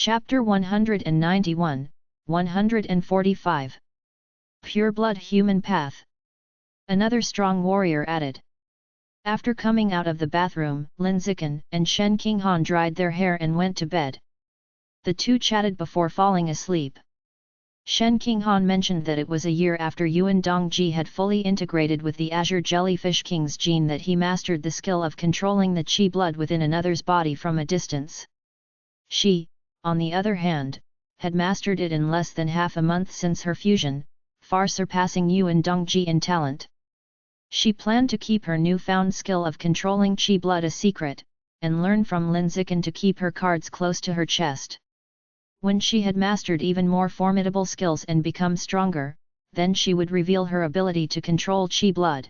Chapter 191, 145. Pure Blood Human Path. Another strong warrior added. After coming out of the bathroom, Lin Zikan and Shen Qinghan dried their hair and went to bed. The two chatted before falling asleep. Shen Qinghan mentioned that it was a year after Yuan Dongji had fully integrated with the Azure Jellyfish King's gene that he mastered the skill of controlling the qi blood within another's body from a distance. She, on the other hand, had mastered it in less than half a month since her fusion, far surpassing Yuan Dongji in talent. She planned to keep her newfound skill of controlling qi blood a secret, and learn from Lin Zikan to keep her cards close to her chest. When she had mastered even more formidable skills and become stronger, then she would reveal her ability to control qi blood.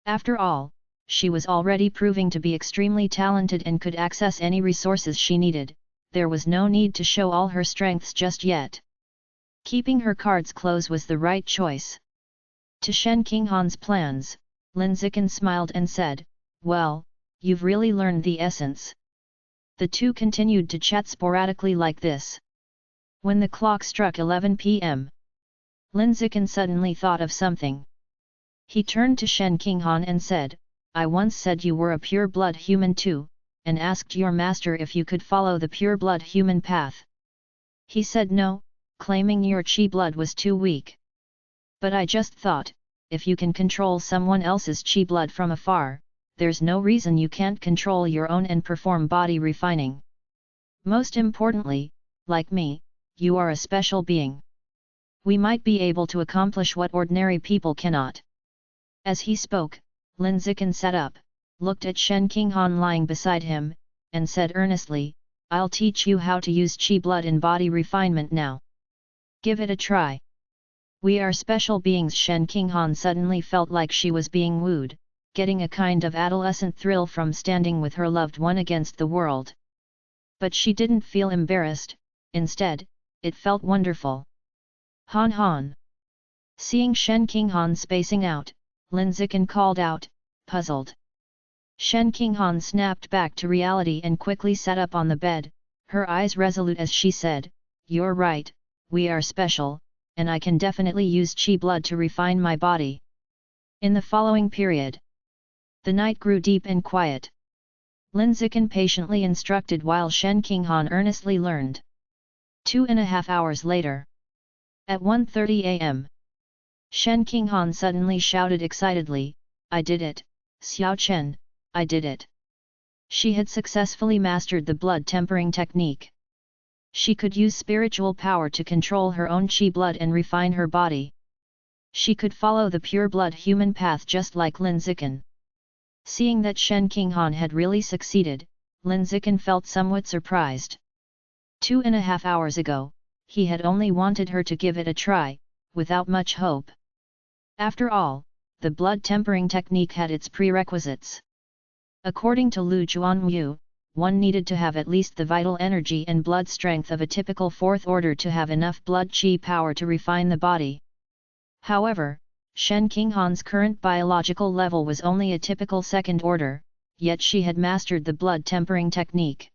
After all, she was already proving to be extremely talented and could access any resources she needed. There was no need to show all her strengths just yet. Keeping her cards close was the right choice. To Shen Qinghan's plans, Lin Zikan smiled and said, "Well, you've really learned the essence." The two continued to chat sporadically like this. When the clock struck 11 p.m., Lin Zikan suddenly thought of something. He turned to Shen Qinghan and said, "I once said you were a pure-blood human too, and asked your master if you could follow the pure-blood human path. He said no, claiming your qi blood was too weak. But I just thought, if you can control someone else's qi blood from afar, there's no reason you can't control your own and perform body refining. Most importantly, like me, you are a special being. We might be able to accomplish what ordinary people cannot." As he spoke, Lin Zikan sat up, looked at Shen Qinghan lying beside him, and said earnestly, "I'll teach you how to use qi blood in body refinement now. Give it a try." "We are special beings." Shen Qinghan suddenly felt like she was being wooed, getting a kind of adolescent thrill from standing with her loved one against the world. But she didn't feel embarrassed, instead, it felt wonderful. "Han Han." Seeing Shen Qinghan spacing out, Lin Zikan called out, puzzled. Shen Qinghan snapped back to reality and quickly sat up on the bed, her eyes resolute as she said, "You're right, we are special, and I can definitely use qi blood to refine my body." In the following period, the night grew deep and quiet. Lin Zikan patiently instructed while Shen Qinghan earnestly learned. 2.5 hours later, at 1:30 a.m., Shen Qinghan suddenly shouted excitedly, "I did it, Xiao Chen, I did it." She had successfully mastered the blood tempering technique. She could use spiritual power to control her own qi blood and refine her body. She could follow the pure blood human path just like Lin Zikan. Seeing that Shen Qinghan had really succeeded, Lin Zikan felt somewhat surprised. 2.5 hours ago, he had only wanted her to give it a try, without much hope. After all, the blood tempering technique had its prerequisites. According to Lu Juanwu, one needed to have at least the vital energy and blood strength of a typical fourth order to have enough blood qi power to refine the body. However, Shen Qinghan's current biological level was only a typical second order, yet she had mastered the blood tempering technique.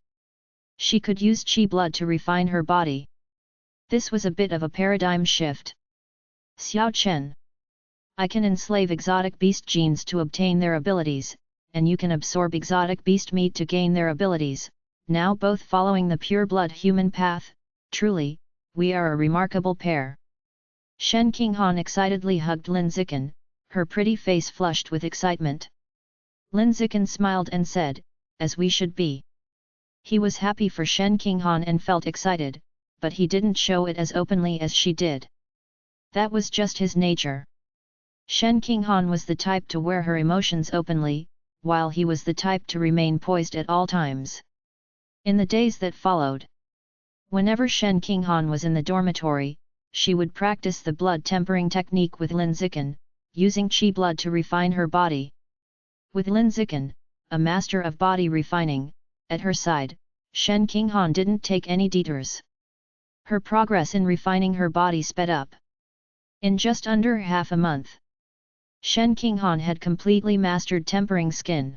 She could use qi blood to refine her body. This was a bit of a paradigm shift. "Xiao Chen, I can enslave exotic beast genes to obtain their abilities, and you can absorb exotic beast meat to gain their abilities, now both following the pure blood human path. Truly, we are a remarkable pair." Shen Qinghan excitedly hugged Lin Zikan, her pretty face flushed with excitement. Lin Zikan smiled and said, "As we should be." He was happy for Shen Qinghan and felt excited, but he didn't show it as openly as she did. That was just his nature. Shen Qinghan was the type to wear her emotions openly, while he was the type to remain poised at all times. In the days that followed, whenever Shen Qinghan was in the dormitory, she would practice the blood tempering technique with Lin Zikan, using qi blood to refine her body. With Lin Zikan, a master of body refining, at her side, Shen Qinghan didn't take any detours. Her progress in refining her body sped up. In just under half a month, Shen Qinghan had completely mastered tempering skin.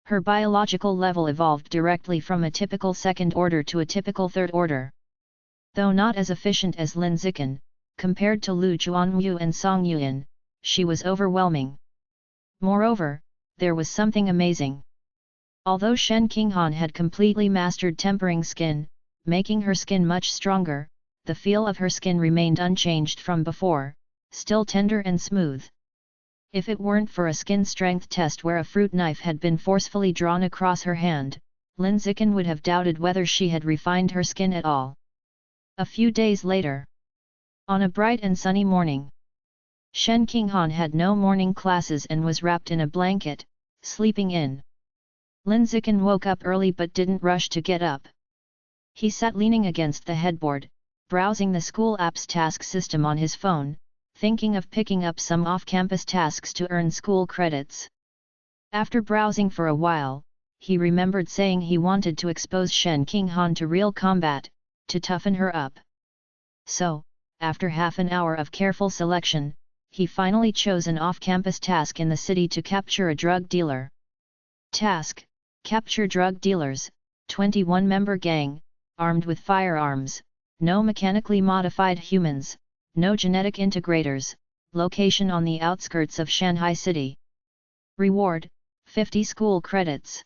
Her biological level evolved directly from a typical second order to a typical third order. Though not as efficient as Lin Zikan, compared to Lu Juanwu and Song Yuan, she was overwhelming. Moreover, there was something amazing. Although Shen Qinghan had completely mastered tempering skin, making her skin much stronger, the feel of her skin remained unchanged from before, still tender and smooth. If it weren't for a skin strength test where a fruit knife had been forcefully drawn across her hand, Lin Zikan would have doubted whether she had refined her skin at all. A few days later, on a bright and sunny morning, Shen Qinghan had no morning classes and was wrapped in a blanket, sleeping in. Lin Zikan woke up early but didn't rush to get up. He sat leaning against the headboard, browsing the school app's task system on his phone, thinking of picking up some off-campus tasks to earn school credits. After browsing for a while, he remembered saying he wanted to expose Shen Qinghan to real combat, to toughen her up. So, after half an hour of careful selection, he finally chose an off-campus task in the city to capture a drug dealer. Task: capture drug dealers, 21-member gang, armed with firearms, no mechanically modified humans, no genetic integrators, location on the outskirts of Shanghai City. Reward: 50 school credits.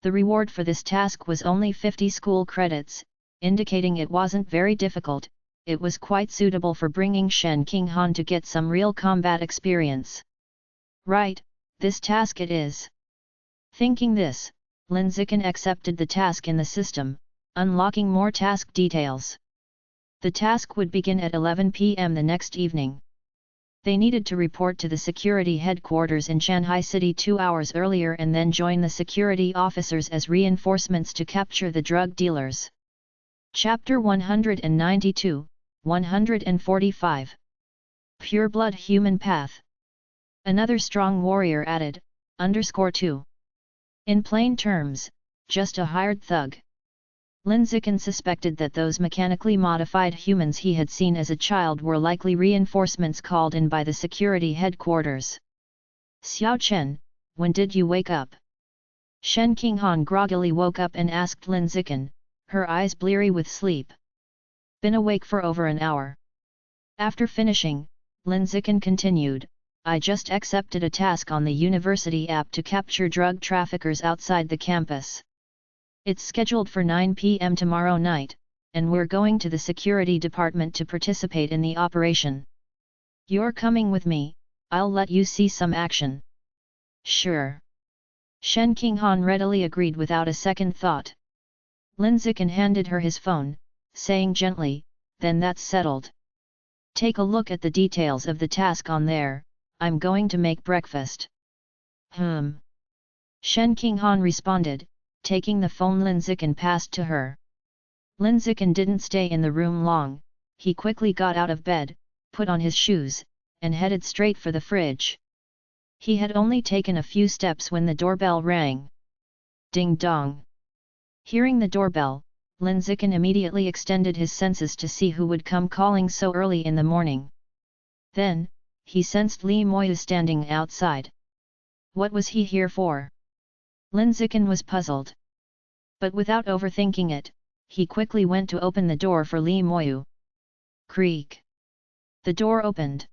The reward for this task was only 50 school credits, indicating it wasn't very difficult. It was quite suitable for bringing Shen Qinghan to get some real combat experience. Right, this task it is. Thinking this, Lin Zikan accepted the task in the system, unlocking more task details. The task would begin at 11 p.m. the next evening. They needed to report to the security headquarters in Shanghai City 2 hours earlier and then join the security officers as reinforcements to capture the drug dealers. Chapter 192, 145. Pure-blood human path. Another strong warrior added, _2. In plain terms, just a hired thug. Lin Zikan suspected that those mechanically modified humans he had seen as a child were likely reinforcements called in by the security headquarters. Xiao Chen, when did you wake up? Shen Qinghan groggily woke up and asked Lin Zikan, her eyes bleary with sleep. Been awake for over an hour. After finishing, Lin Zikan continued, I just accepted a task on the university app to capture drug traffickers outside the campus. It's scheduled for 9 p.m. tomorrow night, and we're going to the security department to participate in the operation. You're coming with me, I'll let you see some action. Sure. Shen Qinghan readily agreed without a second thought. Lin Zikan handed her his phone, saying gently, then that's settled. Take a look at the details of the task on there, I'm going to make breakfast. Shen Qinghan responded, taking the phone Lin Zikan passed to her. Lin Zikan didn't stay in the room long, he quickly got out of bed, put on his shoes, and headed straight for the fridge. He had only taken a few steps when the doorbell rang. Ding dong. Hearing the doorbell, Lin Zikan immediately extended his senses to see who would come calling so early in the morning. Then, he sensed Li Moyu standing outside. What was he here for? Lin Zikan was puzzled. But without overthinking it, he quickly went to open the door for Li Moyu. Creak. The door opened.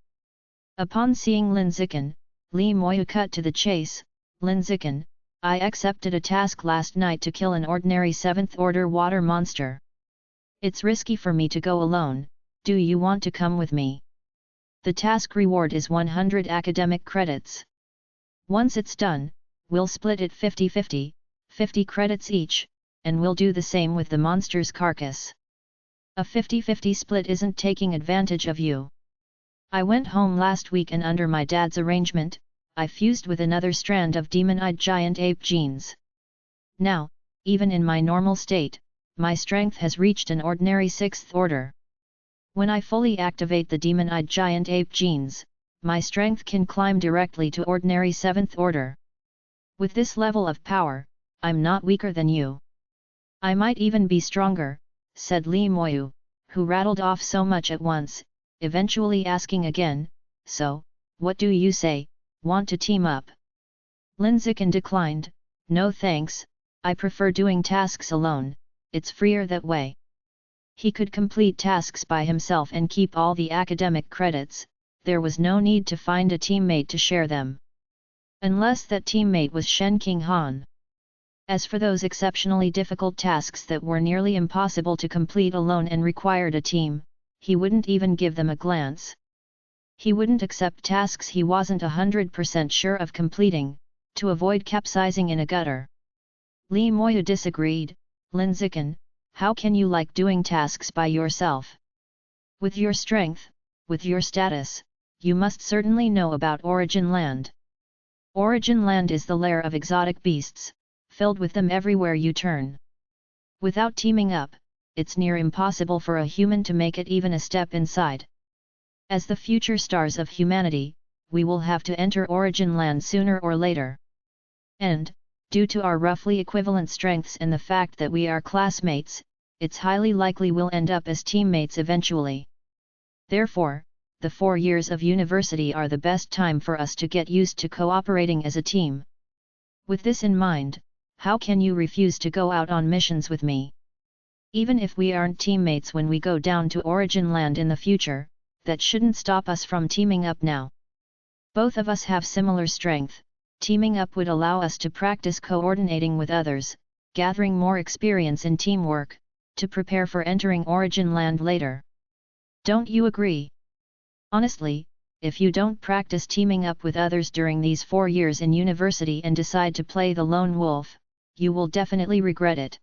Upon seeing Lin Zikan, Li Moyu cut to the chase. Lin Zikan, I accepted a task last night to kill an ordinary 7th order water monster. It's risky for me to go alone, do you want to come with me? The task reward is 100 academic credits. Once it's done, we'll split it 50-50, 50 credits each, and we'll do the same with the monster's carcass. A 50-50 split isn't taking advantage of you. I went home last week and under my dad's arrangement, I fused with another strand of demon-eyed giant ape genes. Now, even in my normal state, my strength has reached an ordinary 6th order. When I fully activate the demon-eyed giant ape genes, my strength can climb directly to ordinary 7th order. With this level of power, I'm not weaker than you. I might even be stronger, said Li Moyu, who rattled off so much at once, eventually asking again, so, what do you say, want to team up? Lin Zikan declined, no thanks, I prefer doing tasks alone, it's freer that way. He could complete tasks by himself and keep all the academic credits, there was no need to find a teammate to share them. Unless that teammate was Shen King Han. As for those exceptionally difficult tasks that were nearly impossible to complete alone and required a team, he wouldn't even give them a glance. He wouldn't accept tasks he wasn't 100% sure of completing, to avoid capsizing in a gutter. Li Moya disagreed. Lin Zikan, how can you like doing tasks by yourself? With your strength, with your status, you must certainly know about Origin Land. Origin Land is the lair of exotic beasts, filled with them everywhere you turn. Without teaming up, it's near impossible for a human to make it even a step inside. As the future stars of humanity, we will have to enter Origin Land sooner or later. And, due to our roughly equivalent strengths and the fact that we are classmates, it's highly likely we'll end up as teammates eventually. Therefore, the 4 years of university are the best time for us to get used to cooperating as a team. With this in mind, how can you refuse to go out on missions with me? Even if we aren't teammates when we go down to Origin Land in the future, that shouldn't stop us from teaming up now. Both of us have similar strength. Teaming up would allow us to practice coordinating with others, gathering more experience in teamwork, to prepare for entering Origin Land later. Don't you agree? Honestly, if you don't practice teaming up with others during these 4 years in university and decide to play the lone wolf, you will definitely regret it.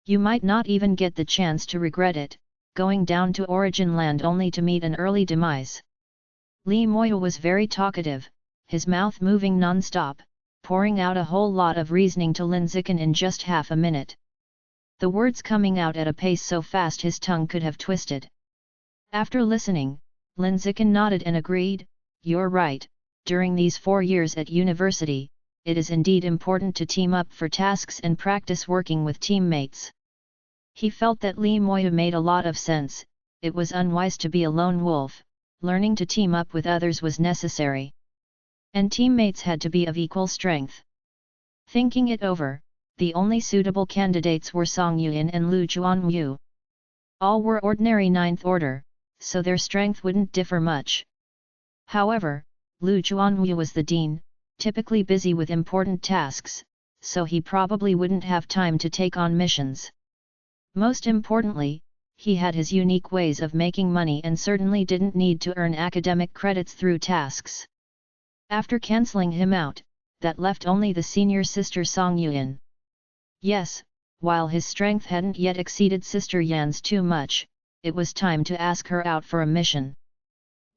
You might not even get the chance to regret it, going down to Origin Land only to meet an early demise. Li Moya was very talkative, his mouth moving non-stop, pouring out a whole lot of reasoning to Lin Zikan in just half a minute. The words coming out at a pace so fast his tongue could have twisted. After listening, Lin Zikan nodded and agreed, "You're right, during these 4 years at university, it is indeed important to team up for tasks and practice working with teammates." He felt that Li Moya made a lot of sense, it was unwise to be a lone wolf, learning to team up with others was necessary. And teammates had to be of equal strength. Thinking it over, the only suitable candidates were Song Yuan and Lu Juanwu. All were ordinary 9th order, so their strength wouldn't differ much. However, Lu Juanwu was the dean, typically busy with important tasks, so he probably wouldn't have time to take on missions. Most importantly, he had his unique ways of making money and certainly didn't need to earn academic credits through tasks. After cancelling him out, that left only the senior sister Song Yuan. Yes, while his strength hadn't yet exceeded Sister Yan's too much, it was time to ask her out for a mission.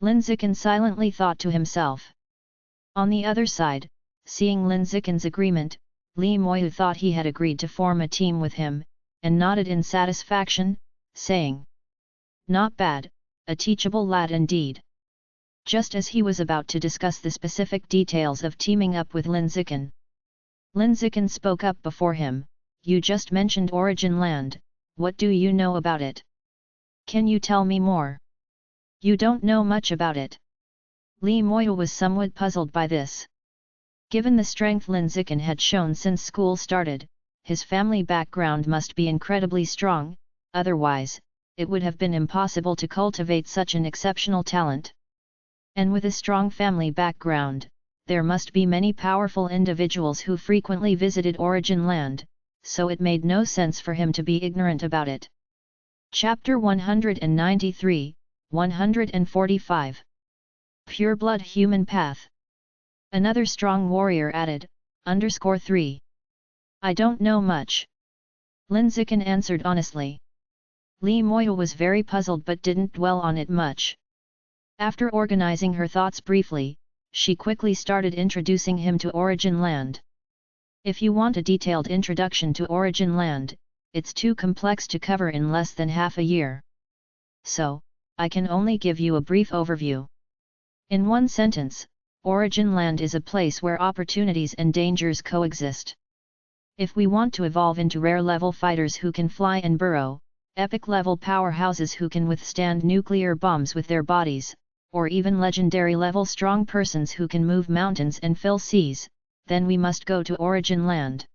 Lin Zikan silently thought to himself. On the other side, seeing Lin Zikan's agreement, Li Moya thought he had agreed to form a team with him, and nodded in satisfaction, saying, "Not bad, a teachable lad indeed." Just as he was about to discuss the specific details of teaming up with Lin Zikan, Lin Zikan spoke up before him, "You just mentioned Origin Land, what do you know about it? Can you tell me more?" "You don't know much about it." Li Moya was somewhat puzzled by this. Given the strength Lin Zikan had shown since school started, his family background must be incredibly strong, otherwise, it would have been impossible to cultivate such an exceptional talent. And with a strong family background, there must be many powerful individuals who frequently visited Origin Land, so it made no sense for him to be ignorant about it. Chapter 193, 145. Pure-blood human path. Another strong warrior added, _3. I don't know much. Lin Zikan answered honestly. Li Moya was very puzzled but didn't dwell on it much. After organizing her thoughts briefly, she quickly started introducing him to Origin Land. If you want a detailed introduction to Origin Land, it's too complex to cover in less than half a year. So, I can only give you a brief overview. In one sentence, Origin Land is a place where opportunities and dangers coexist. If we want to evolve into rare-level fighters who can fly and burrow, epic-level powerhouses who can withstand nuclear bombs with their bodies, or even legendary-level strong persons who can move mountains and fill seas, then we must go to Origin Land.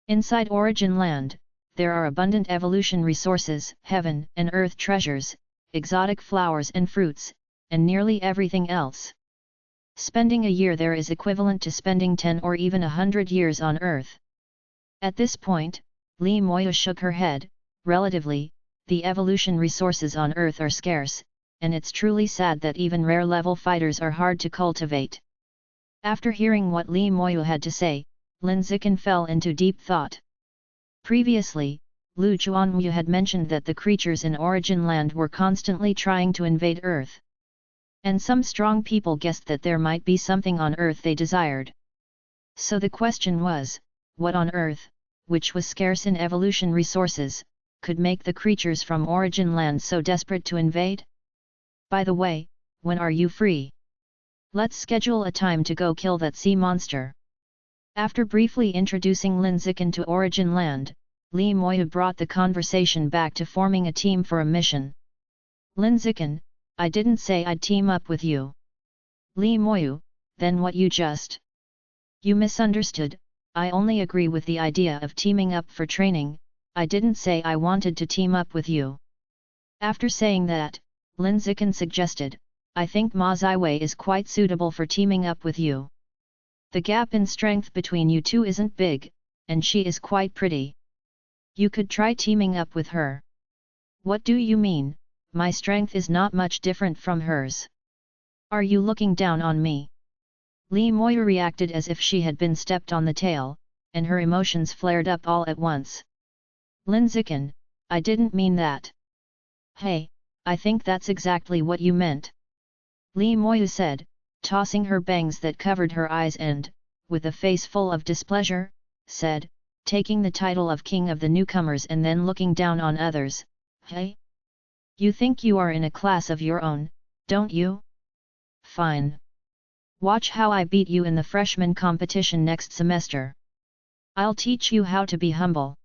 Inside Origin Land, there are abundant evolution resources, heaven and earth treasures, exotic flowers and fruits, and nearly everything else. Spending a year there is equivalent to spending 10 or even 100 years on Earth. At this point, Li Moya shook her head. Relatively, the evolution resources on Earth are scarce, and it's truly sad that even rare-level fighters are hard to cultivate. After hearing what Li Moya had to say, Lin Zikin fell into deep thought. Previously, Lu Chuanmu had mentioned that the creatures in Origin Land were constantly trying to invade Earth. And some strong people guessed that there might be something on Earth they desired. So the question was, what on Earth, which was scarce in evolution resources, could make the creatures from Origin Land so desperate to invade? By the way, when are you free? Let's schedule a time to go kill that sea monster. After briefly introducing Lin Zikin to Origin Land, Li Moya brought the conversation back to forming a team for a mission. Lin Zikin, I didn't say I'd team up with you. Li Moya, then what you just? You misunderstood, I only agree with the idea of teaming up for training, I didn't say I wanted to team up with you. After saying that, Lin Zikin suggested, I think Ma Ziwei is quite suitable for teaming up with you. The gap in strength between you two isn't big, and she is quite pretty. You could try teaming up with her. What do you mean? My strength is not much different from hers. Are you looking down on me? Li Moya reacted as if she had been stepped on the tail, and her emotions flared up all at once. Lin Zikin, I didn't mean that. Hey, I think that's exactly what you meant. Li Moya said, tossing her bangs that covered her eyes and, with a face full of displeasure, said, taking the title of king of the newcomers and then looking down on others, hey? You think you are in a class of your own, don't you? Fine. Watch how I beat you in the freshman competition next semester. I'll teach you how to be humble.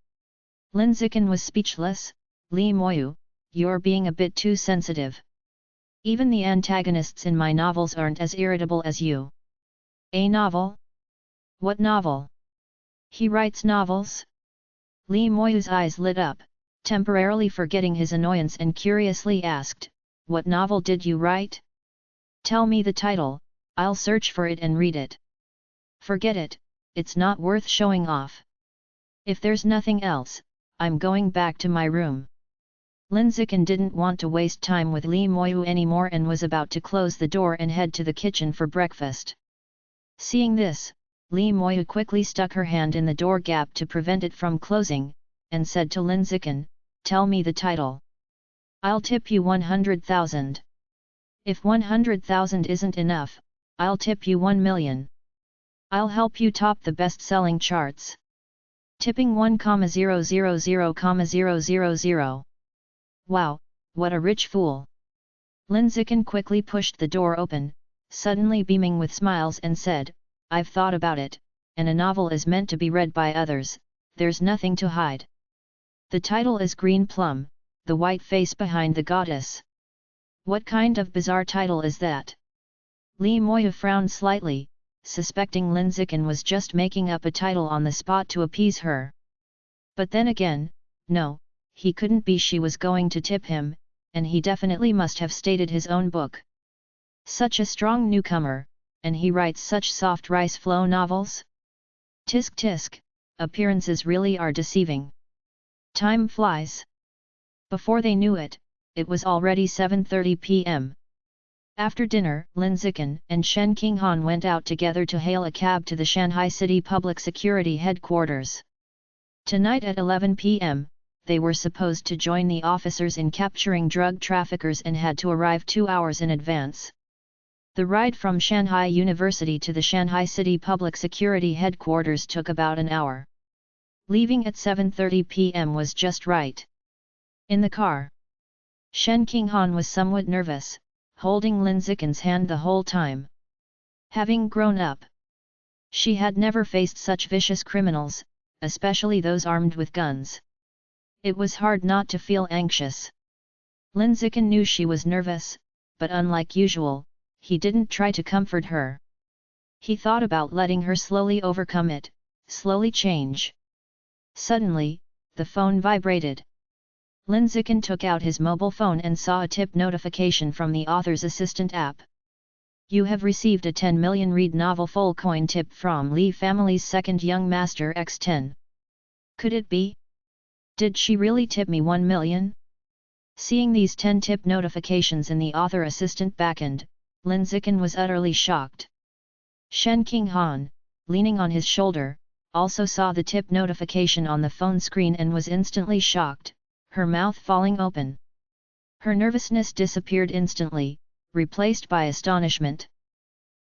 Lin Zikin was speechless. Li Moya, you're being a bit too sensitive. Even the antagonists in my novels aren't as irritable as you. A novel? What novel? He writes novels? Li Moya's eyes lit up, temporarily forgetting his annoyance, and curiously asked, what novel did you write? Tell me the title, I'll search for it and read it. Forget it, it's not worth showing off. If there's nothing else, I'm going back to my room. Lin Zikin didn't want to waste time with Li Moya anymore and was about to close the door and head to the kitchen for breakfast. Seeing this, Li Moya quickly stuck her hand in the door gap to prevent it from closing, and said to Lin Zikin, tell me the title. I'll tip you 100,000. If 100,000 isn't enough, I'll tip you 1 million. I'll help you top the best-selling charts. Tipping 1,000,000. Wow, what a rich fool. Lin Zikin quickly pushed the door open, suddenly beaming with smiles, and said, I've thought about it, and a novel is meant to be read by others, there's nothing to hide. The title is Green Plum, the white face behind the goddess. What kind of bizarre title is that? Li Moya frowned slightly, suspecting Lin Zikin was just making up a title on the spot to appease her. But then again, no, he couldn't be. She was going to tip him, and he definitely must have stated his own book. Such a strong newcomer, and he writes such soft rice flow novels? Tisk tisk, appearances really are deceiving. Time flies. Before they knew it, it was already 7:30 p.m. After dinner, Lin Zikin and Shen Qinghan went out together to hail a cab to the Shanghai City Public Security Headquarters. Tonight at 11 p.m., they were supposed to join the officers in capturing drug traffickers and had to arrive 2 hours in advance. The ride from Shanghai University to the Shanghai City Public Security Headquarters took about an hour. Leaving at 7:30 p.m. was just right. In the car, Shen Qinghan was somewhat nervous, holding Lin Zikin's hand the whole time. Having grown up, she had never faced such vicious criminals, especially those armed with guns. It was hard not to feel anxious. Lin Zikin knew she was nervous, but unlike usual, he didn't try to comfort her. He thought about letting her slowly overcome it, slowly change. Suddenly, the phone vibrated. Lin Zikin took out his mobile phone and saw a tip notification from the author's assistant app. You have received a 10 million read novel full coin tip from Li family's second young master X10. Could it be? Did she really tip me 1 million? Seeing these 10 tip notifications in the author assistant backend, Lin Zikin was utterly shocked. Shen Qinghan, leaning on his shoulder, also saw the tip notification on the phone screen and was instantly shocked, her mouth falling open. Her nervousness disappeared instantly, replaced by astonishment.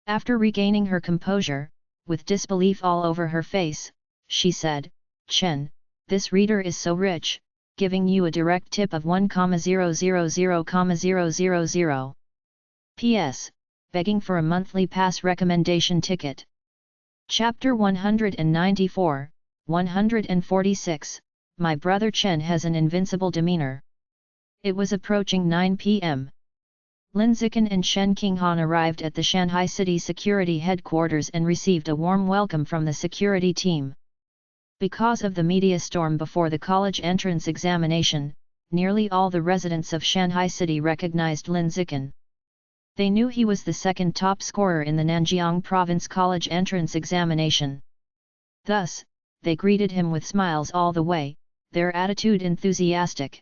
After regaining her composure, with disbelief all over her face, she said, "Chen, this reader is so rich, giving you a direct tip of 1,000,000. P.S. Begging for a monthly pass recommendation ticket." Chapter 194, 146, My brother Chen has an invincible demeanor. It was approaching 9 p.m. Lin Zikin and Shen Qinghan arrived at the Shanghai City Security Headquarters and received a warm welcome from the security team. Because of the media storm before the college entrance examination, nearly all the residents of Shanghai City recognized Lin Zikin. They knew he was the second top scorer in the Nanjiang Province College entrance examination. Thus, they greeted him with smiles all the way, their attitude enthusiastic.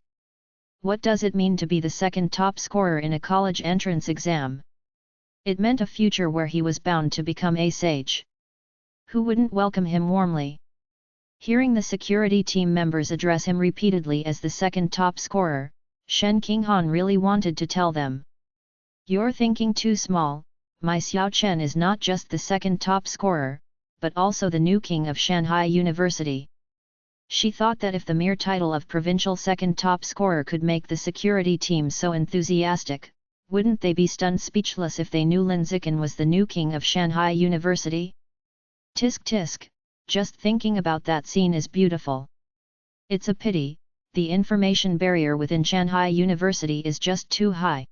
What does it mean to be the second top scorer in a college entrance exam? It meant a future where he was bound to become a sage. Who wouldn't welcome him warmly? Hearing the security team members address him repeatedly as the second top scorer, Shen Qinghan really wanted to tell them. You're thinking too small, my Xiao Chen is not just the second top scorer, but also the new king of Shanghai University. She thought that if the mere title of provincial second top scorer could make the security team so enthusiastic, wouldn't they be stunned speechless if they knew Lin Zikin was the new king of Shanghai University? Tisk tisk, just thinking about that scene is beautiful. It's a pity, the information barrier within Shanghai University is just too high.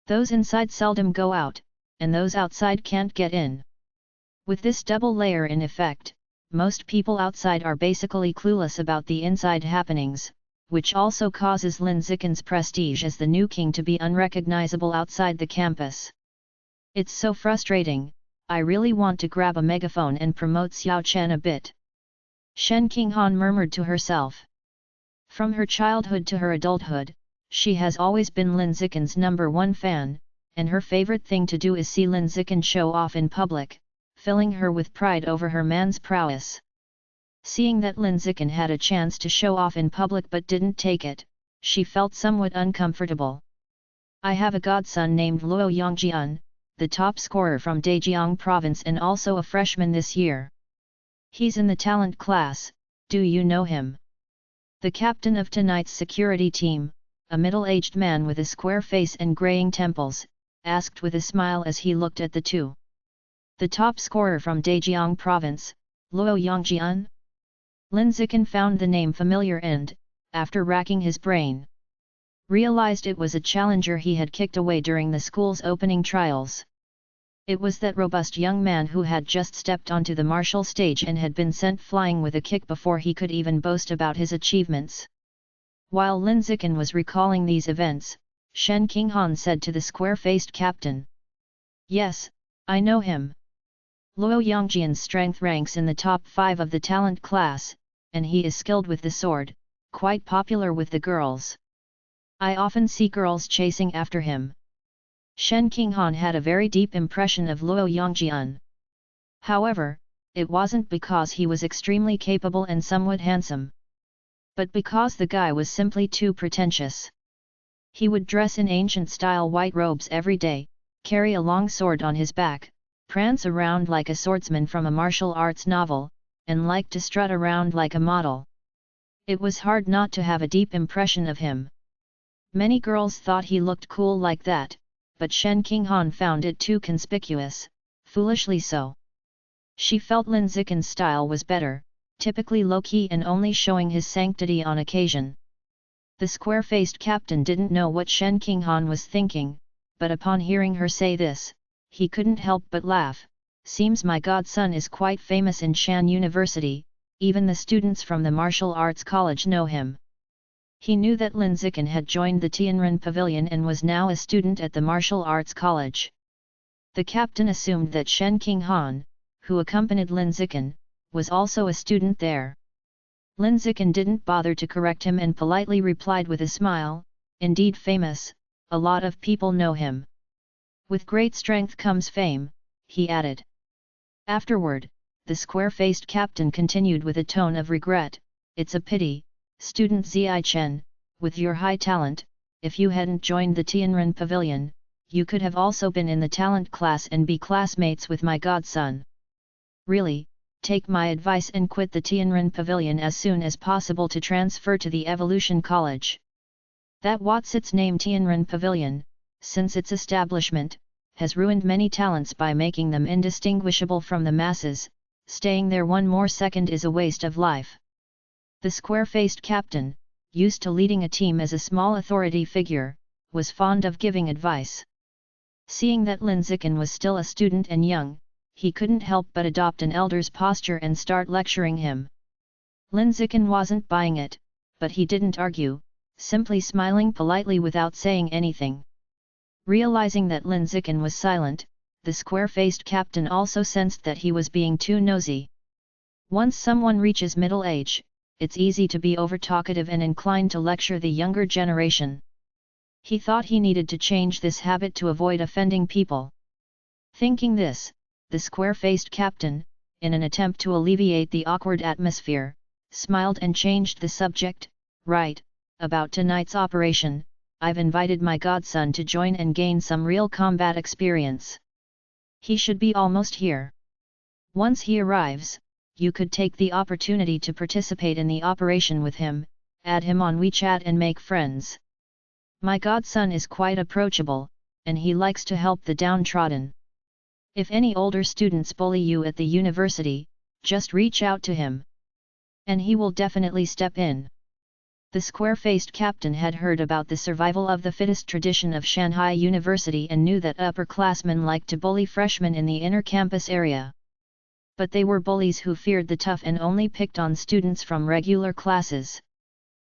Those inside seldom go out, and those outside can't get in. With this double layer in effect, most people outside are basically clueless about the inside happenings, which also causes Lin Zikin's prestige as the new king to be unrecognizable outside the campus. It's so frustrating, I really want to grab a megaphone and promote Xiao Chen a bit. Shen Qinghan murmured to herself. From her childhood to her adulthood, she has always been Lin Zikin's #1 fan, and her favorite thing to do is see Lin Zikin show off in public, filling her with pride over her man's prowess. Seeing that Lin Zikin had a chance to show off in public but didn't take it, she felt somewhat uncomfortable. I have a godson named Luo Yongjian, the top scorer from Dajiang Province and also a freshman this year. He's in the talent class, do you know him? The captain of tonight's security team, a middle-aged man with a square face and graying temples, asked with a smile as he looked at the two. The top scorer from Dajiang Province, Luo Yongjian? Lin Zikin found the name familiar and, after racking his brain, realized it was a challenger he had kicked away during the school's opening trials. It was that robust young man who had just stepped onto the martial stage and had been sent flying with a kick before he could even boast about his achievements. While Lin Zikin was recalling these events, Shen Qinghan said to the square-faced captain. Yes, I know him. Luo Yongjian's strength ranks in the top 5 of the talent class, and he is skilled with the sword, quite popular with the girls. I often see girls chasing after him. Shen Qinghan had a very deep impression of Luo Yongjian. However, it wasn't because he was extremely capable and somewhat handsome, but because the guy was simply too pretentious. He would dress in ancient-style white robes every day, carry a long sword on his back, prance around like a swordsman from a martial arts novel, and like to strut around like a model. It was hard not to have a deep impression of him. Many girls thought he looked cool like that, but Shen Qinghan found it too conspicuous, foolishly so. She felt Lin Zikin's style was better, typically low-key and only showing his sanctity on occasion. The square-faced captain didn't know what Shen Qinghan was thinking, but upon hearing her say this, he couldn't help but laugh, seems my godson is quite famous in Shan University, even the students from the martial arts college know him. He knew that Lin Zikan had joined the Tianren Pavilion and was now a student at the martial arts college. The captain assumed that Shen Qinghan, who accompanied Lin Zikan, was also a student there. Lin Zikan didn't bother to correct him and politely replied with a smile, "Indeed famous, a lot of people know him. With great strength comes fame," he added. Afterward, the square-faced captain continued with a tone of regret, "It's a pity, student Ziyi Chen, with your high talent, if you hadn't joined the Tianren Pavilion, you could have also been in the talent class and be classmates with my godson. Really, take my advice and quit the Tianren Pavilion as soon as possible to transfer to the Evolution College. That what's its name Tianren Pavilion, since its establishment, has ruined many talents by making them indistinguishable from the masses, staying there one more second is a waste of life." The square-faced captain, used to leading a team as a small authority figure, was fond of giving advice. Seeing that Lin Zikan was still a student and young, he couldn't help but adopt an elder's posture and start lecturing him. Lin Zikan wasn't buying it, but he didn't argue, simply smiling politely without saying anything. Realizing that Lin Zikan was silent, the square-faced captain also sensed that he was being too nosy. Once someone reaches middle age, it's easy to be over-talkative and inclined to lecture the younger generation. He thought he needed to change this habit to avoid offending people. Thinking this, the square-faced captain, in an attempt to alleviate the awkward atmosphere, smiled and changed the subject, "Right, about tonight's operation, I've invited my godson to join and gain some real combat experience. He should be almost here. Once he arrives, you could take the opportunity to participate in the operation with him, add him on WeChat and make friends. My godson is quite approachable, and he likes to help the downtrodden. If any older students bully you at the university, just reach out to him. And he will definitely step in." The square-faced captain had heard about the survival of the fittest tradition of Shanghai University and knew that upperclassmen liked to bully freshmen in the inner campus area. But they were bullies who feared the tough and only picked on students from regular classes.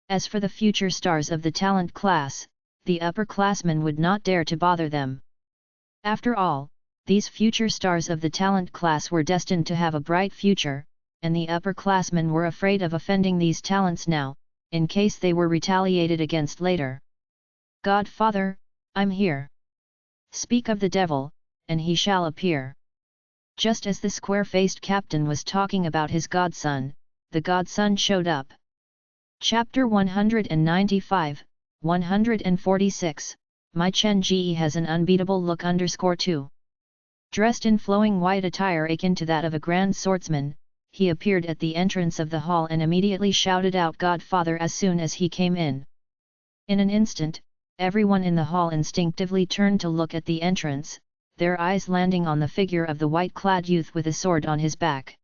As for the future stars of the talent class, the upperclassmen would not dare to bother them. After all, these future stars of the talent class were destined to have a bright future, and the upperclassmen were afraid of offending these talents now, in case they were retaliated against later. "Godfather, I'm here. Speak of the devil, and he shall appear." Just as the square-faced captain was talking about his godson, the godson showed up. Chapter 195, 146, My Chen Ji has an unbeatable look _2. Dressed in flowing white attire akin to that of a grand swordsman, he appeared at the entrance of the hall and immediately shouted out "Godfather" as soon as he came in. In an instant, everyone in the hall instinctively turned to look at the entrance, their eyes landing on the figure of the white-clad youth with a sword on his back.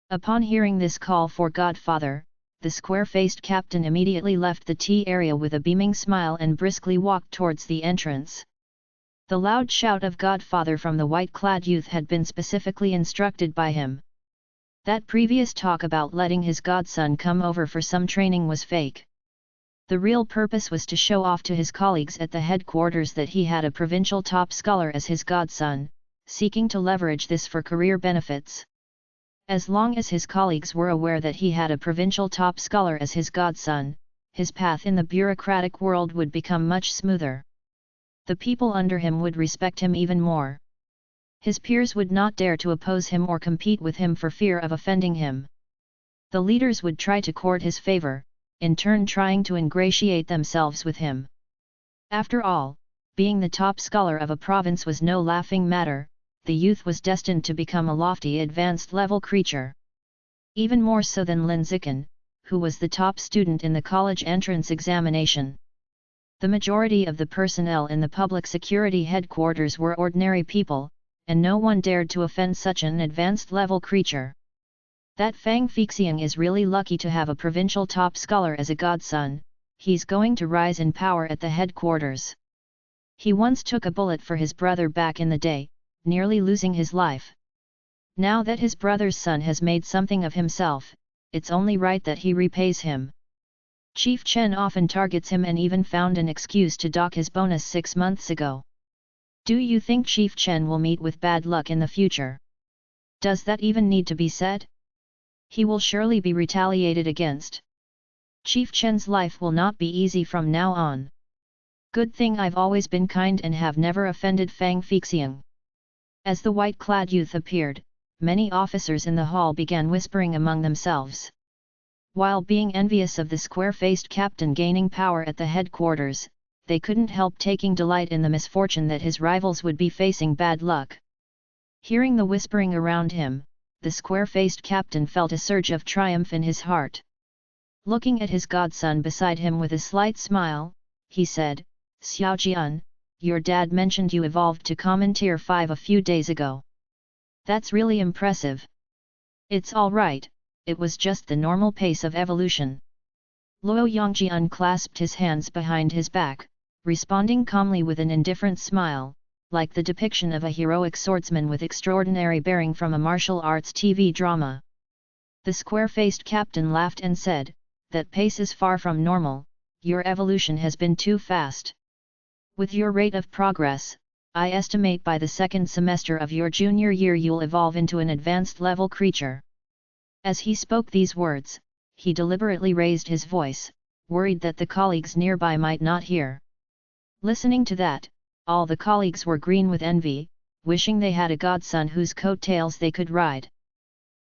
Upon hearing this call for "Godfather," the square-faced captain immediately left the tea area with a beaming smile and briskly walked towards the entrance. The loud shout of "Godfather" from the white-clad youth had been specifically instructed by him. That previous talk about letting his godson come over for some training was fake. The real purpose was to show off to his colleagues at the headquarters that he had a provincial top scholar as his godson, seeking to leverage this for career benefits. As long as his colleagues were aware that he had a provincial top scholar as his godson, his path in the bureaucratic world would become much smoother. The people under him would respect him even more. His peers would not dare to oppose him or compete with him for fear of offending him. The leaders would try to court his favor, in turn trying to ingratiate themselves with him. After all, being the top scholar of a province was no laughing matter, the youth was destined to become a lofty advanced-level creature. Even more so than Lin Zikan, who was the top student in the college entrance examination. The majority of the personnel in the public security headquarters were ordinary people, and no one dared to offend such an advanced-level creature. That Fang Fixiang is really lucky to have a provincial top scholar as a godson, he's going to rise in power at the headquarters. He once took a bullet for his brother back in the day, nearly losing his life. Now that his brother's son has made something of himself, it's only right that he repays him. Chief Chen often targets him and even found an excuse to dock his bonus 6 months ago. Do you think Chief Chen will meet with bad luck in the future? Does that even need to be said? He will surely be retaliated against. Chief Chen's life will not be easy from now on. Good thing I've always been kind and have never offended Fang Fixiang. As the white-clad youth appeared, many officers in the hall began whispering among themselves. While being envious of the square-faced captain gaining power at the headquarters, they couldn't help taking delight in the misfortune that his rivals would be facing bad luck. Hearing the whispering around him, the square-faced captain felt a surge of triumph in his heart. Looking at his godson beside him with a slight smile, he said, "Xiao Jian, your dad mentioned you evolved to Common Tier 5 a few days ago. That's really impressive." "It's all right, it was just the normal pace of evolution." Luo Yongjian clasped his hands behind his back, responding calmly with an indifferent smile, like the depiction of a heroic swordsman with extraordinary bearing from a martial arts TV drama. The square-faced captain laughed and said, "That pace is far from normal, your evolution has been too fast. With your rate of progress, I estimate by the second semester of your junior year you'll evolve into an advanced level creature." As he spoke these words, he deliberately raised his voice, worried that the colleagues nearby might not hear. Listening to that, all the colleagues were green with envy, wishing they had a godson whose coattails they could ride.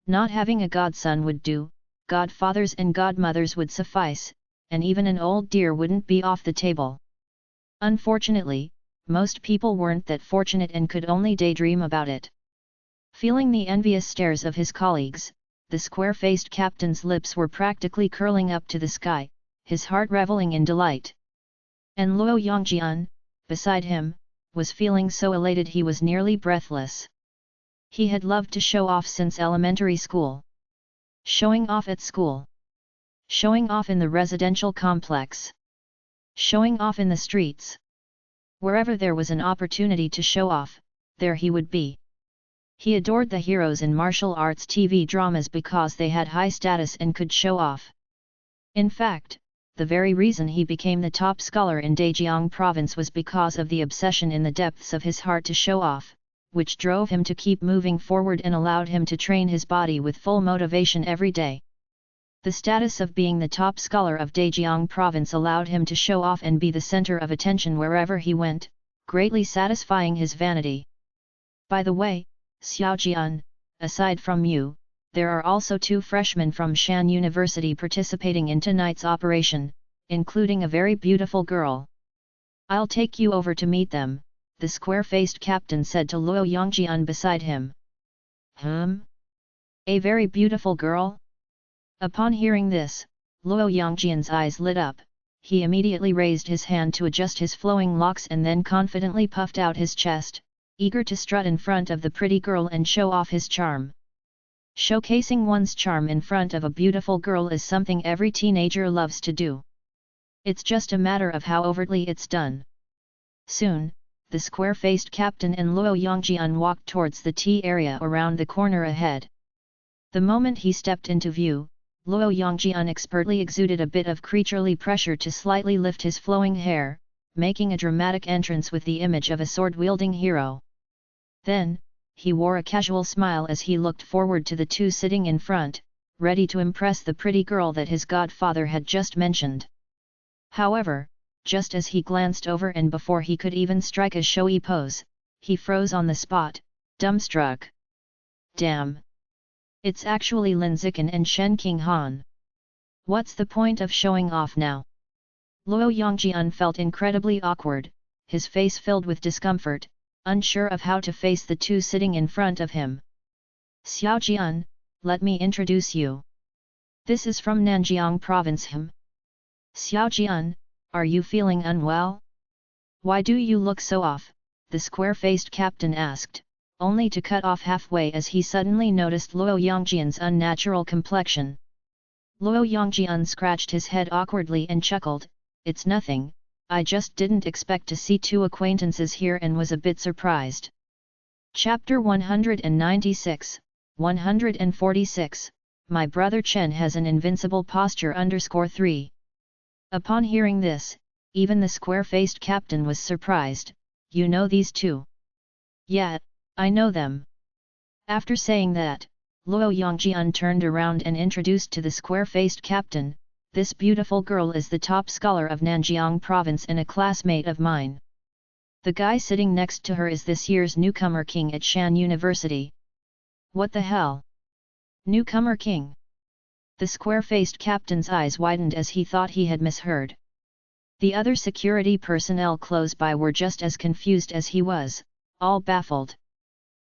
Not having a godson would do, godfathers and godmothers would suffice, and even an old dear wouldn't be off the table. Unfortunately, most people weren't that fortunate and could only daydream about it. Feeling the envious stares of his colleagues, the square-faced captain's lips were practically curling up to the sky, his heart reveling in delight. And Luo Yongjian, beside him, was feeling so elated he was nearly breathless. He had loved to show off since elementary school. Showing off at school. Showing off in the residential complex. Showing off in the streets. Wherever there was an opportunity to show off, there he would be. He adored the heroes in martial arts TV dramas because they had high status and could show off. In fact, the very reason he became the top scholar in Daejiang province was because of the obsession in the depths of his heart to show off, which drove him to keep moving forward and allowed him to train his body with full motivation every day. The status of being the top scholar of Daejiang province allowed him to show off and be the center of attention wherever he went, greatly satisfying his vanity. By the way, Xiaojian, aside from you, there are also 2 freshmen from Shan University participating in tonight's operation, including a very beautiful girl. I'll take you over to meet them, the square-faced captain said to Luo Yongjian beside him. A very beautiful girl? Upon hearing this, Luo Yongjian's eyes lit up, he immediately raised his hand to adjust his flowing locks and then confidently puffed out his chest, eager to strut in front of the pretty girl and show off his charm. Showcasing one's charm in front of a beautiful girl is something every teenager loves to do. It's just a matter of how overtly it's done. Soon, the square-faced captain and Luo Yongjian walked towards the tea area around the corner ahead. The moment he stepped into view, Luo Yongjian expertly exuded a bit of creaturely pressure to slightly lift his flowing hair, making a dramatic entrance with the image of a sword-wielding hero. Then, he wore a casual smile as he looked forward to the 2 sitting in front, ready to impress the pretty girl that his godfather had just mentioned. However, just as he glanced over and before he could even strike a showy pose, he froze on the spot, dumbstruck. Damn! It's actually Lin Zikan and Shen Qinghan. What's the point of showing off now? Luo Yongjian felt incredibly awkward, his face filled with discomfort, unsure of how to face the 2 sitting in front of him. Xiaojian, let me introduce you. This is from Nanjiang province. Xiaojian, are you feeling unwell? Why do you look so off? The square-faced captain asked, only to cut off halfway as he suddenly noticed Luo Yongjian's unnatural complexion. Luo Yongjian scratched his head awkwardly and chuckled, "It's nothing, I just didn't expect to see 2 acquaintances here and was a bit surprised." Chapter 196, 146, my brother Chen has an invincible posture _3. Upon hearing this, even the square-faced captain was surprised. You know these two? Yeah, I know them. After saying that, Luo Yongjian turned around and introduced to the square-faced captain, this beautiful girl is the top scholar of Nanjiang province and a classmate of mine. The guy sitting next to her is this year's newcomer king at Shan University. What the hell? Newcomer king? The square-faced captain's eyes widened as he thought he had misheard. The other security personnel close by were just as confused as he was, all baffled.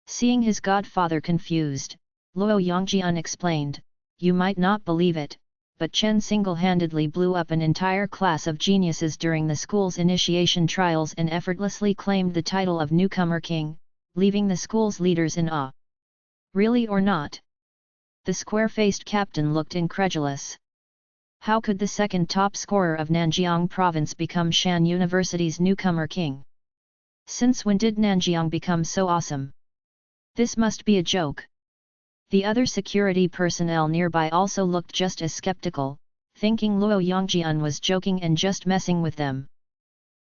Seeing his godfather confused, Luo Yongjian explained, "You might not believe it, but Chen single-handedly blew up an entire class of geniuses during the school's initiation trials and effortlessly claimed the title of newcomer king, leaving the school's leaders in awe." Really or not? The square-faced captain looked incredulous. How could the second top scorer of Nanjiang province become Shan University's newcomer king? Since when did Nanjiang become so awesome? This must be a joke. The other security personnel nearby also looked just as skeptical, thinking Luo Yongjian was joking and just messing with them.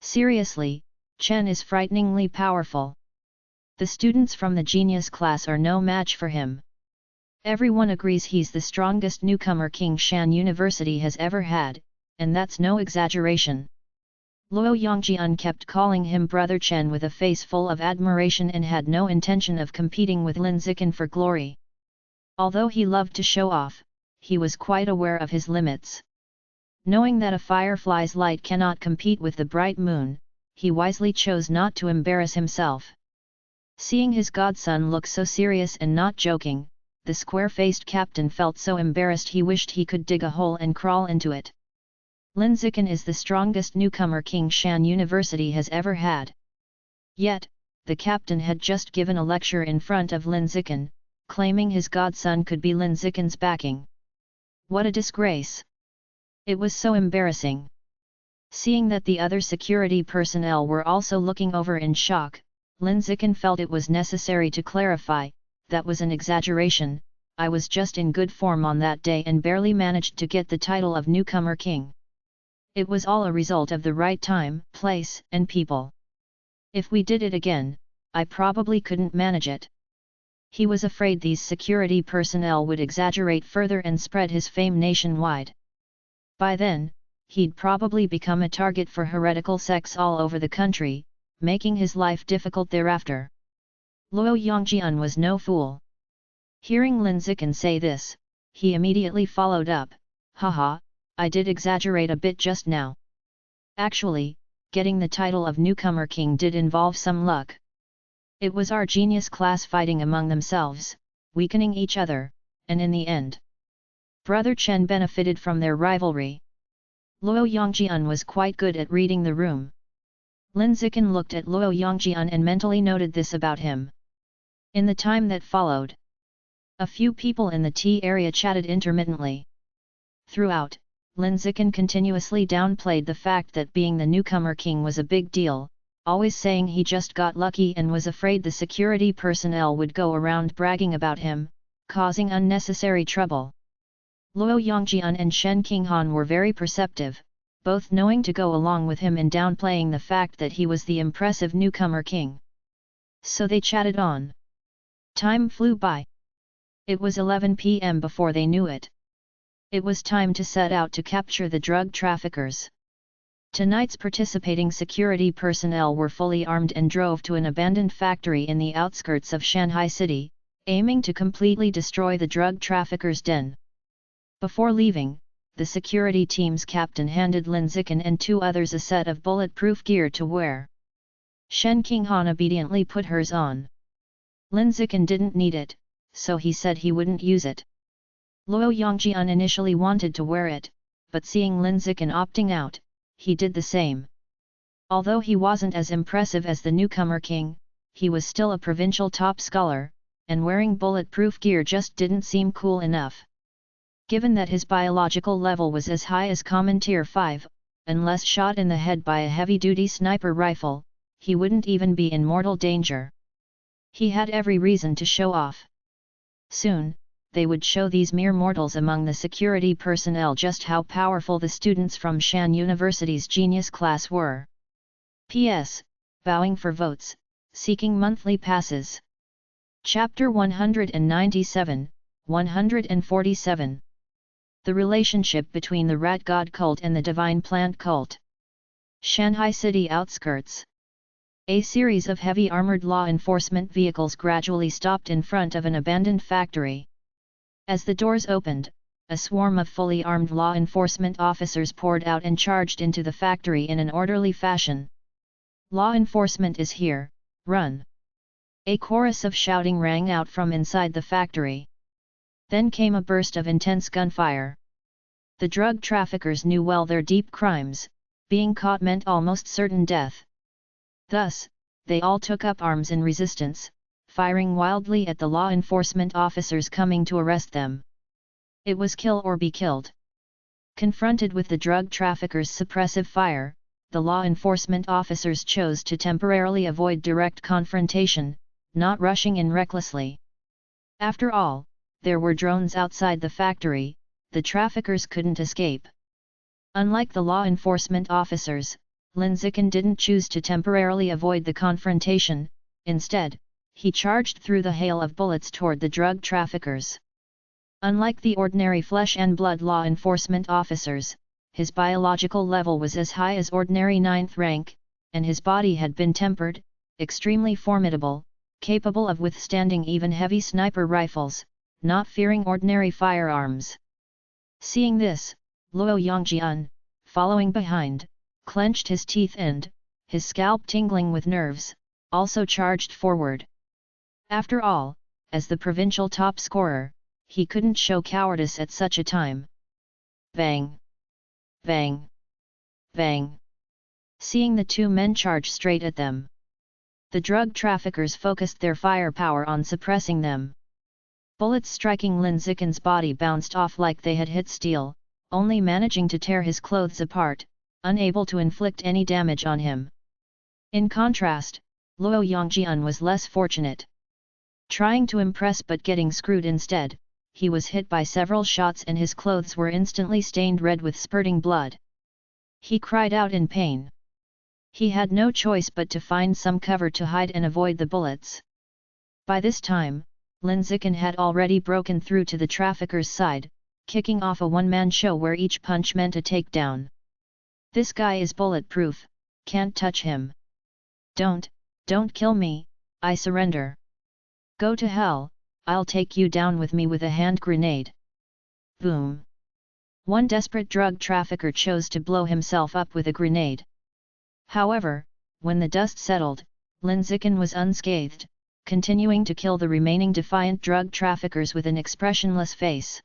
Seriously, Chen is frighteningly powerful. The students from the genius class are no match for him. Everyone agrees he's the strongest newcomer king Shan University has ever had, and that's no exaggeration. Luo Yongjian kept calling him Brother Chen with a face full of admiration and had no intention of competing with Lin Zikan for glory. Although he loved to show off, he was quite aware of his limits. Knowing that a firefly's light cannot compete with the bright moon, he wisely chose not to embarrass himself. Seeing his godson look so serious and not joking, the square-faced captain felt so embarrassed he wished he could dig a hole and crawl into it. Lin Zikan is the strongest newcomer king Shan University has ever had. Yet, the captain had just given a lecture in front of Lin Zikan, claiming his godson could be Lin Zikan's backing. What a disgrace! It was so embarrassing. Seeing that the other security personnel were also looking over in shock, Lin Zikan felt it was necessary to clarify, "That was an exaggeration, I was just in good form on that day and barely managed to get the title of newcomer king. It was all a result of the right time, place, and people. If we did it again, I probably couldn't manage it." He was afraid these security personnel would exaggerate further and spread his fame nationwide. By then, he'd probably become a target for heretical sects all over the country, making his life difficult thereafter. Luo Yongjian was no fool. Hearing Lin Zikan say this, he immediately followed up, "Haha, I did exaggerate a bit just now. Actually, getting the title of newcomer king did involve some luck. It was our genius class fighting among themselves, weakening each other, and in the end, Brother Chen benefited from their rivalry." Luo Yongjian was quite good at reading the room. Lin Zikan looked at Luo Yongjian and mentally noted this about him. In the time that followed, a few people in the tea area chatted intermittently. Throughout, Lin Zikan continuously downplayed the fact that being the newcomer king was a big deal, always saying he just got lucky and was afraid the security personnel would go around bragging about him, causing unnecessary trouble. Luo Yongjian and Shen Qinghan were very perceptive, both knowing to go along with him in downplaying the fact that he was the impressive newcomer king. So they chatted on. Time flew by. It was 11 p.m. before they knew it. It was time to set out to capture the drug traffickers. Tonight's participating security personnel were fully armed and drove to an abandoned factory in the outskirts of Shanghai City, aiming to completely destroy the drug traffickers' den. Before leaving, the security team's captain handed Lin Zikan and two others a set of bulletproof gear to wear. Shen Qinghan obediently put hers on. Lin Zikan didn't need it, so he said he wouldn't use it. Luo Yongjian initially wanted to wear it, but seeing Lin Zikan opting out, he did the same. Although he wasn't as impressive as the newcomer king, he was still a provincial top scholar, and wearing bulletproof gear just didn't seem cool enough. Given that his biological level was as high as common tier 5, unless shot in the head by a heavy-duty sniper rifle, he wouldn't even be in mortal danger. He had every reason to show off. Soon, they would show these mere mortals among the security personnel just how powerful the students from Shan University's genius class were. P.S. Bowing for votes, seeking monthly passes. Chapter 197, 147. The relationship between the rat god cult and the divine plant cult. Shanghai city outskirts. A series of heavy armored law enforcement vehicles gradually stopped in front of an abandoned factory. As the doors opened, a swarm of fully armed law enforcement officers poured out and charged into the factory in an orderly fashion. "Law enforcement is here, run!" A chorus of shouting rang out from inside the factory. Then came a burst of intense gunfire. The drug traffickers knew well their deep crimes, being caught meant almost certain death. Thus, they all took up arms in resistance, firing wildly at the law enforcement officers coming to arrest them. It was kill or be killed. Confronted with the drug traffickers' suppressive fire, the law enforcement officers chose to temporarily avoid direct confrontation, not rushing in recklessly. After all, there were drones outside the factory, the traffickers couldn't escape. Unlike the law enforcement officers, Lin Zikin didn't choose to temporarily avoid the confrontation. Instead, he charged through the hail of bullets toward the drug traffickers. Unlike the ordinary flesh and blood law enforcement officers, his biological level was as high as ordinary 9th rank, and his body had been tempered, extremely formidable, capable of withstanding even heavy sniper rifles, not fearing ordinary firearms. Seeing this, Luo Yongjian, following behind, clenched his teeth and, his scalp tingling with nerves, also charged forward. After all, as the provincial top scorer, he couldn't show cowardice at such a time. Bang! Bang! Bang! Seeing the two men charge straight at them, the drug traffickers focused their firepower on suppressing them. Bullets striking Lin Zikin's body bounced off like they had hit steel, only managing to tear his clothes apart, unable to inflict any damage on him. In contrast, Luo Yongjian was less fortunate. Trying to impress but getting screwed instead, he was hit by several shots and his clothes were instantly stained red with spurting blood. He cried out in pain. He had no choice but to find some cover to hide and avoid the bullets. By this time, Lin Zikin had already broken through to the trafficker's side, kicking off a one-man show where each punch meant a takedown. "This guy is bulletproof, can't touch him. Don't kill me, I surrender. Go to hell, I'll take you down with me with a hand grenade." Boom! One desperate drug trafficker chose to blow himself up with a grenade. However, when the dust settled, Lin Zikin was unscathed, continuing to kill the remaining defiant drug traffickers with an expressionless face.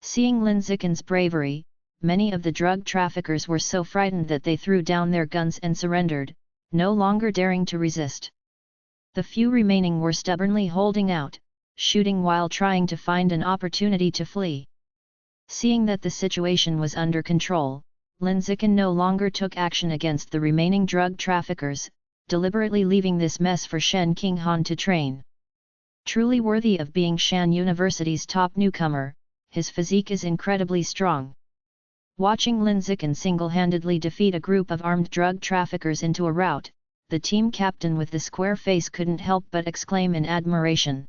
Seeing Lin Zikin's bravery, many of the drug traffickers were so frightened that they threw down their guns and surrendered, no longer daring to resist. The few remaining were stubbornly holding out, shooting while trying to find an opportunity to flee. Seeing that the situation was under control, Lin Zikin no longer took action against the remaining drug traffickers, deliberately leaving this mess for Shen Qinghan to train. Truly worthy of being Shan University's top newcomer, his physique is incredibly strong. Watching Lin Zikin single-handedly defeat a group of armed drug traffickers into a rout, the team captain with the square face couldn't help but exclaim in admiration.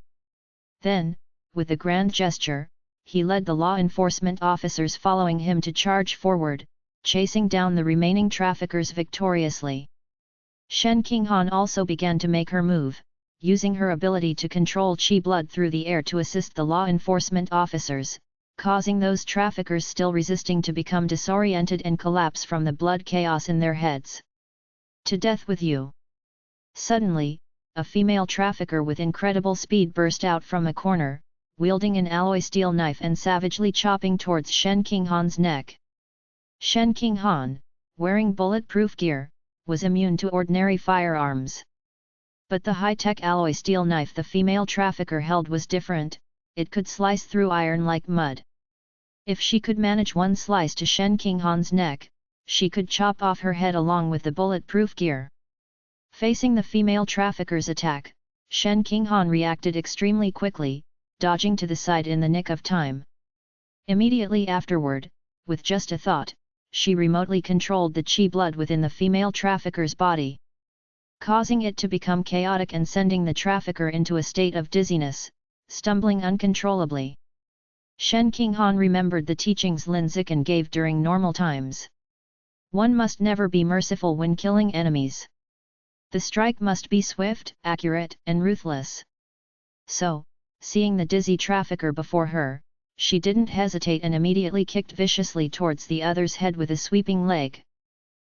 Then, with a grand gesture, he led the law enforcement officers following him to charge forward, chasing down the remaining traffickers victoriously. Shen Qinghan also began to make her move, using her ability to control chi blood through the air to assist the law enforcement officers, causing those traffickers still resisting to become disoriented and collapse from the blood chaos in their heads. "To death with you!" Suddenly, a female trafficker with incredible speed burst out from a corner, wielding an alloy steel knife and savagely chopping towards Shen Qinghan's neck. Shen Qinghan, wearing bulletproof gear, was immune to ordinary firearms. But the high-tech alloy steel knife the female trafficker held was different, it could slice through iron like mud. If she could manage one slice to Shen Qinghan's neck, she could chop off her head along with the bulletproof gear. Facing the female trafficker's attack, Shen Qinghan reacted extremely quickly, dodging to the side in the nick of time. Immediately afterward, with just a thought, she remotely controlled the chi blood within the female trafficker's body, causing it to become chaotic and sending the trafficker into a state of dizziness, stumbling uncontrollably. Shen Qinghan remembered the teachings Lin Zikan gave during normal times. One must never be merciful when killing enemies. The strike must be swift, accurate, and ruthless. So, seeing the dizzy trafficker before her, she didn't hesitate and immediately kicked viciously towards the other's head with a sweeping leg.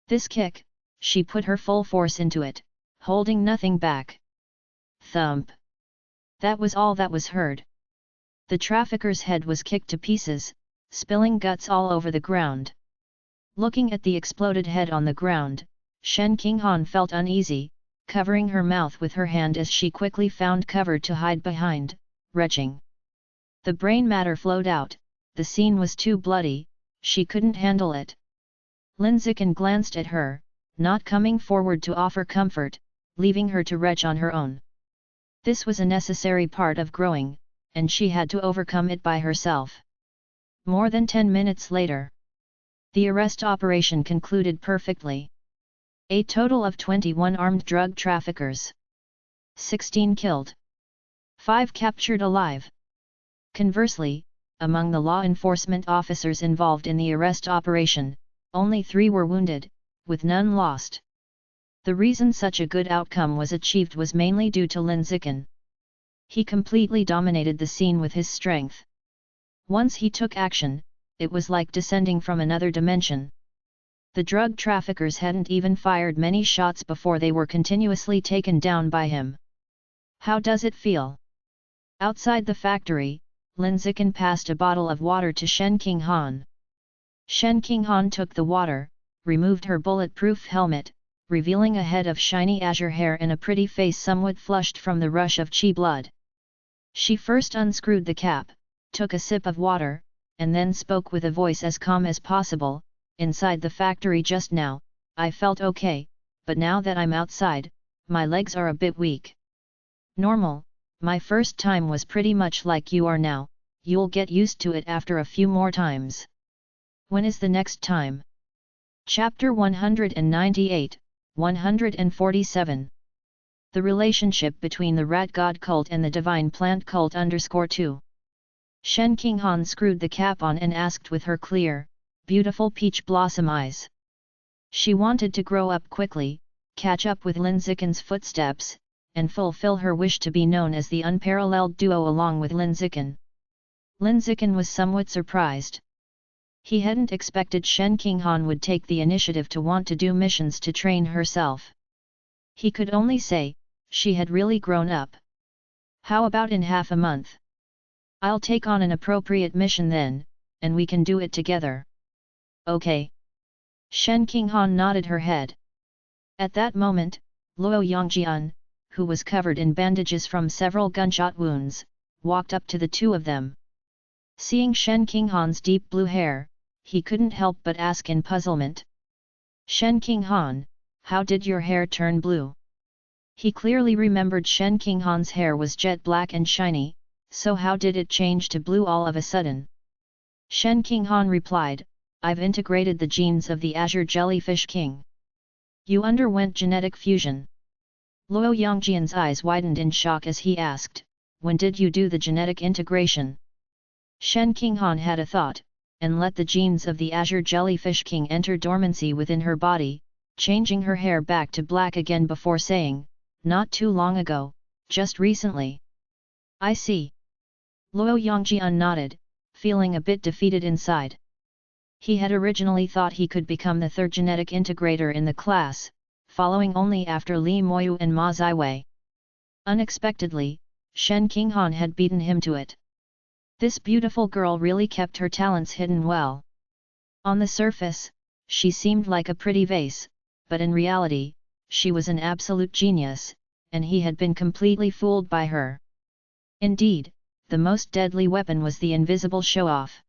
This kick, she put her full force into it, holding nothing back. Thump! That was all that was heard. The trafficker's head was kicked to pieces, spilling guts all over the ground. Looking at the exploded head on the ground, Shen Qinghan felt uneasy, covering her mouth with her hand as she quickly found cover to hide behind, retching. The brain matter flowed out, the scene was too bloody, she couldn't handle it. Lin Zikan glanced at her, not coming forward to offer comfort, leaving her to retch on her own. This was a necessary part of growing, and she had to overcome it by herself. More than 10 minutes later, the arrest operation concluded perfectly. A total of 21 armed drug traffickers. 16 killed. 5 captured alive. Conversely, among the law enforcement officers involved in the arrest operation, only 3 were wounded, with none lost. The reason such a good outcome was achieved was mainly due to Lin Zikan. He completely dominated the scene with his strength. Once he took action, it was like descending from another dimension. The drug traffickers hadn't even fired many shots before they were continuously taken down by him. How does it feel? Outside the factory, Lin Zikan passed a bottle of water to Shen Qinghan. Shen Qinghan took the water, removed her bulletproof helmet, revealing a head of shiny azure hair and a pretty face somewhat flushed from the rush of chi blood. She first unscrewed the cap, took a sip of water, and then spoke with a voice as calm as possible. Inside the factory just now, I felt okay, but now that I'm outside, my legs are a bit weak. Normal, my first time was pretty much like you are now, you'll get used to it after a few more times. When is the next time? Chapter 198, 147. The relationship between the rat god cult and the divine plant cult _2. Shen Qinghan screwed the cap on and asked with her clear, beautiful peach blossom eyes. She wanted to grow up quickly, catch up with Lin Zikan's footsteps, and fulfill her wish to be known as the unparalleled duo along with Lin Zikan. Lin Zikan was somewhat surprised. He hadn't expected Shen Qinghan would take the initiative to want to do missions to train herself. He could only say, she had really grown up. How about in half a month? I'll take on an appropriate mission then, and we can do it together. Okay. Shen Qinghan nodded her head. At that moment, Luo Yongjian, who was covered in bandages from several gunshot wounds, walked up to the two of them. Seeing Shen Qinghan's deep blue hair, he couldn't help but ask in puzzlement. Shen Qinghan, how did your hair turn blue? He clearly remembered Shen Qinghan's hair was jet black and shiny, so how did it change to blue all of a sudden? Shen Qinghan replied, I've integrated the genes of the Azure Jellyfish King. You underwent genetic fusion. Luo Yongjian's eyes widened in shock as he asked, when did you do the genetic integration? Shen Qinghan had a thought, and let the genes of the Azure Jellyfish King enter dormancy within her body, changing her hair back to black again before saying, not too long ago, just recently. I see. Luo Yongjian nodded, feeling a bit defeated inside. He had originally thought he could become the third genetic integrator in the class, following only after Li Moyu and Ma Ziwei. Unexpectedly, Shen Qinghan had beaten him to it. This beautiful girl really kept her talents hidden well. On the surface, she seemed like a pretty vase, but in reality, she was an absolute genius, and he had been completely fooled by her. Indeed, the most deadly weapon was the invisible show-off.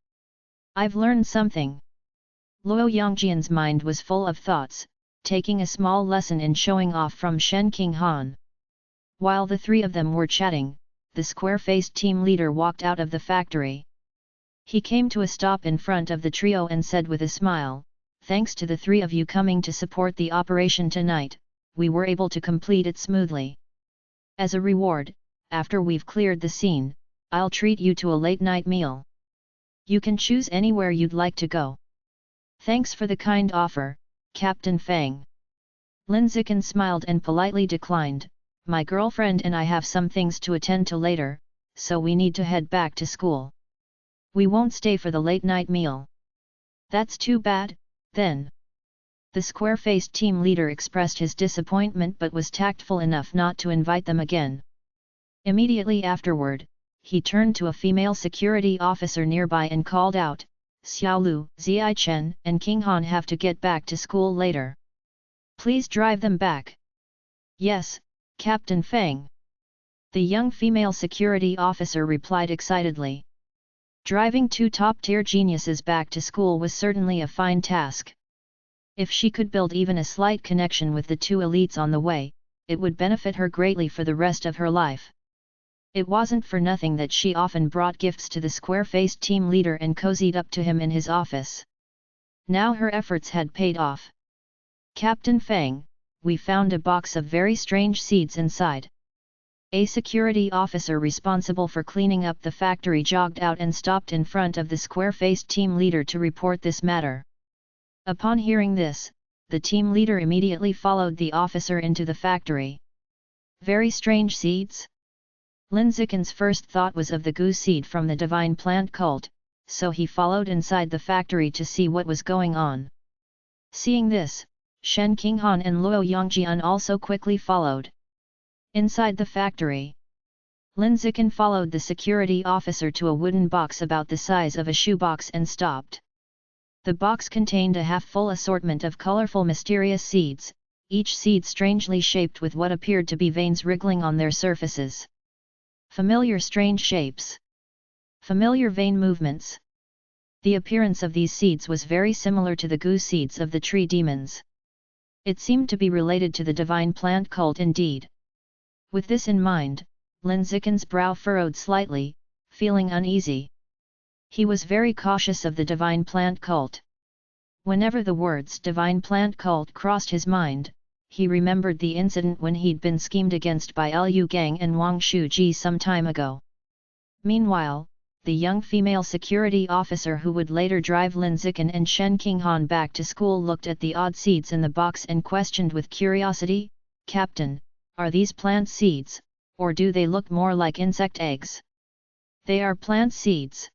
I've learned something. Luo Yongjian's mind was full of thoughts, taking a small lesson in showing off from Shen Qinghan. While the three of them were chatting, the square-faced team leader walked out of the factory. He came to a stop in front of the trio and said with a smile, "Thanks to the three of you coming to support the operation tonight, we were able to complete it smoothly. As a reward, after we've cleared the scene, I'll treat you to a late-night meal. You can choose anywhere you'd like to go." "Thanks for the kind offer, Captain Fang." Lin Zikin smiled and politely declined, "My girlfriend and I have some things to attend to later, so we need to head back to school. We won't stay for the late-night meal." "That's too bad, then." The square-faced team leader expressed his disappointment but was tactful enough not to invite them again. Immediately afterward, he turned to a female security officer nearby and called out, "Xiaolu, Ziai and King Han have to get back to school later. Please drive them back." "Yes, Captain Fang." The young female security officer replied excitedly. Driving two top-tier geniuses back to school was certainly a fine task. If she could build even a slight connection with the two elites on the way, it would benefit her greatly for the rest of her life. It wasn't for nothing that she often brought gifts to the square-faced team leader and cozied up to him in his office. Now her efforts had paid off. "Captain Fang, we found a box of very strange seeds inside." A security officer responsible for cleaning up the factory jogged out and stopped in front of the square-faced team leader to report this matter. Upon hearing this, the team leader immediately followed the officer into the factory. "Very strange seeds?" Lin Zikin's first thought was of the gu seed from the divine plant cult, so he followed inside the factory to see what was going on. Seeing this, Shen Qinghan and Luo Yongjian also quickly followed. Inside the factory, Lin Zikin followed the security officer to a wooden box about the size of a shoebox and stopped. The box contained a half-full assortment of colorful mysterious seeds, each seed strangely shaped with what appeared to be veins wriggling on their surfaces. Familiar strange shapes. Familiar vein movements. The appearance of these seeds was very similar to the gu seeds of the tree demons. It seemed to be related to the divine plant cult indeed. With this in mind, Lin Zikin's brow furrowed slightly, feeling uneasy. He was very cautious of the divine plant cult. Whenever the words divine plant cult crossed his mind, he remembered the incident when he'd been schemed against by Liu Gang and Wang Shuji some time ago. Meanwhile, the young female security officer who would later drive Lin Zikin and Shen Qinghan back to school looked at the odd seeds in the box and questioned with curiosity, "Captain, are these plant seeds, or do they look more like insect eggs?" "They are plant seeds."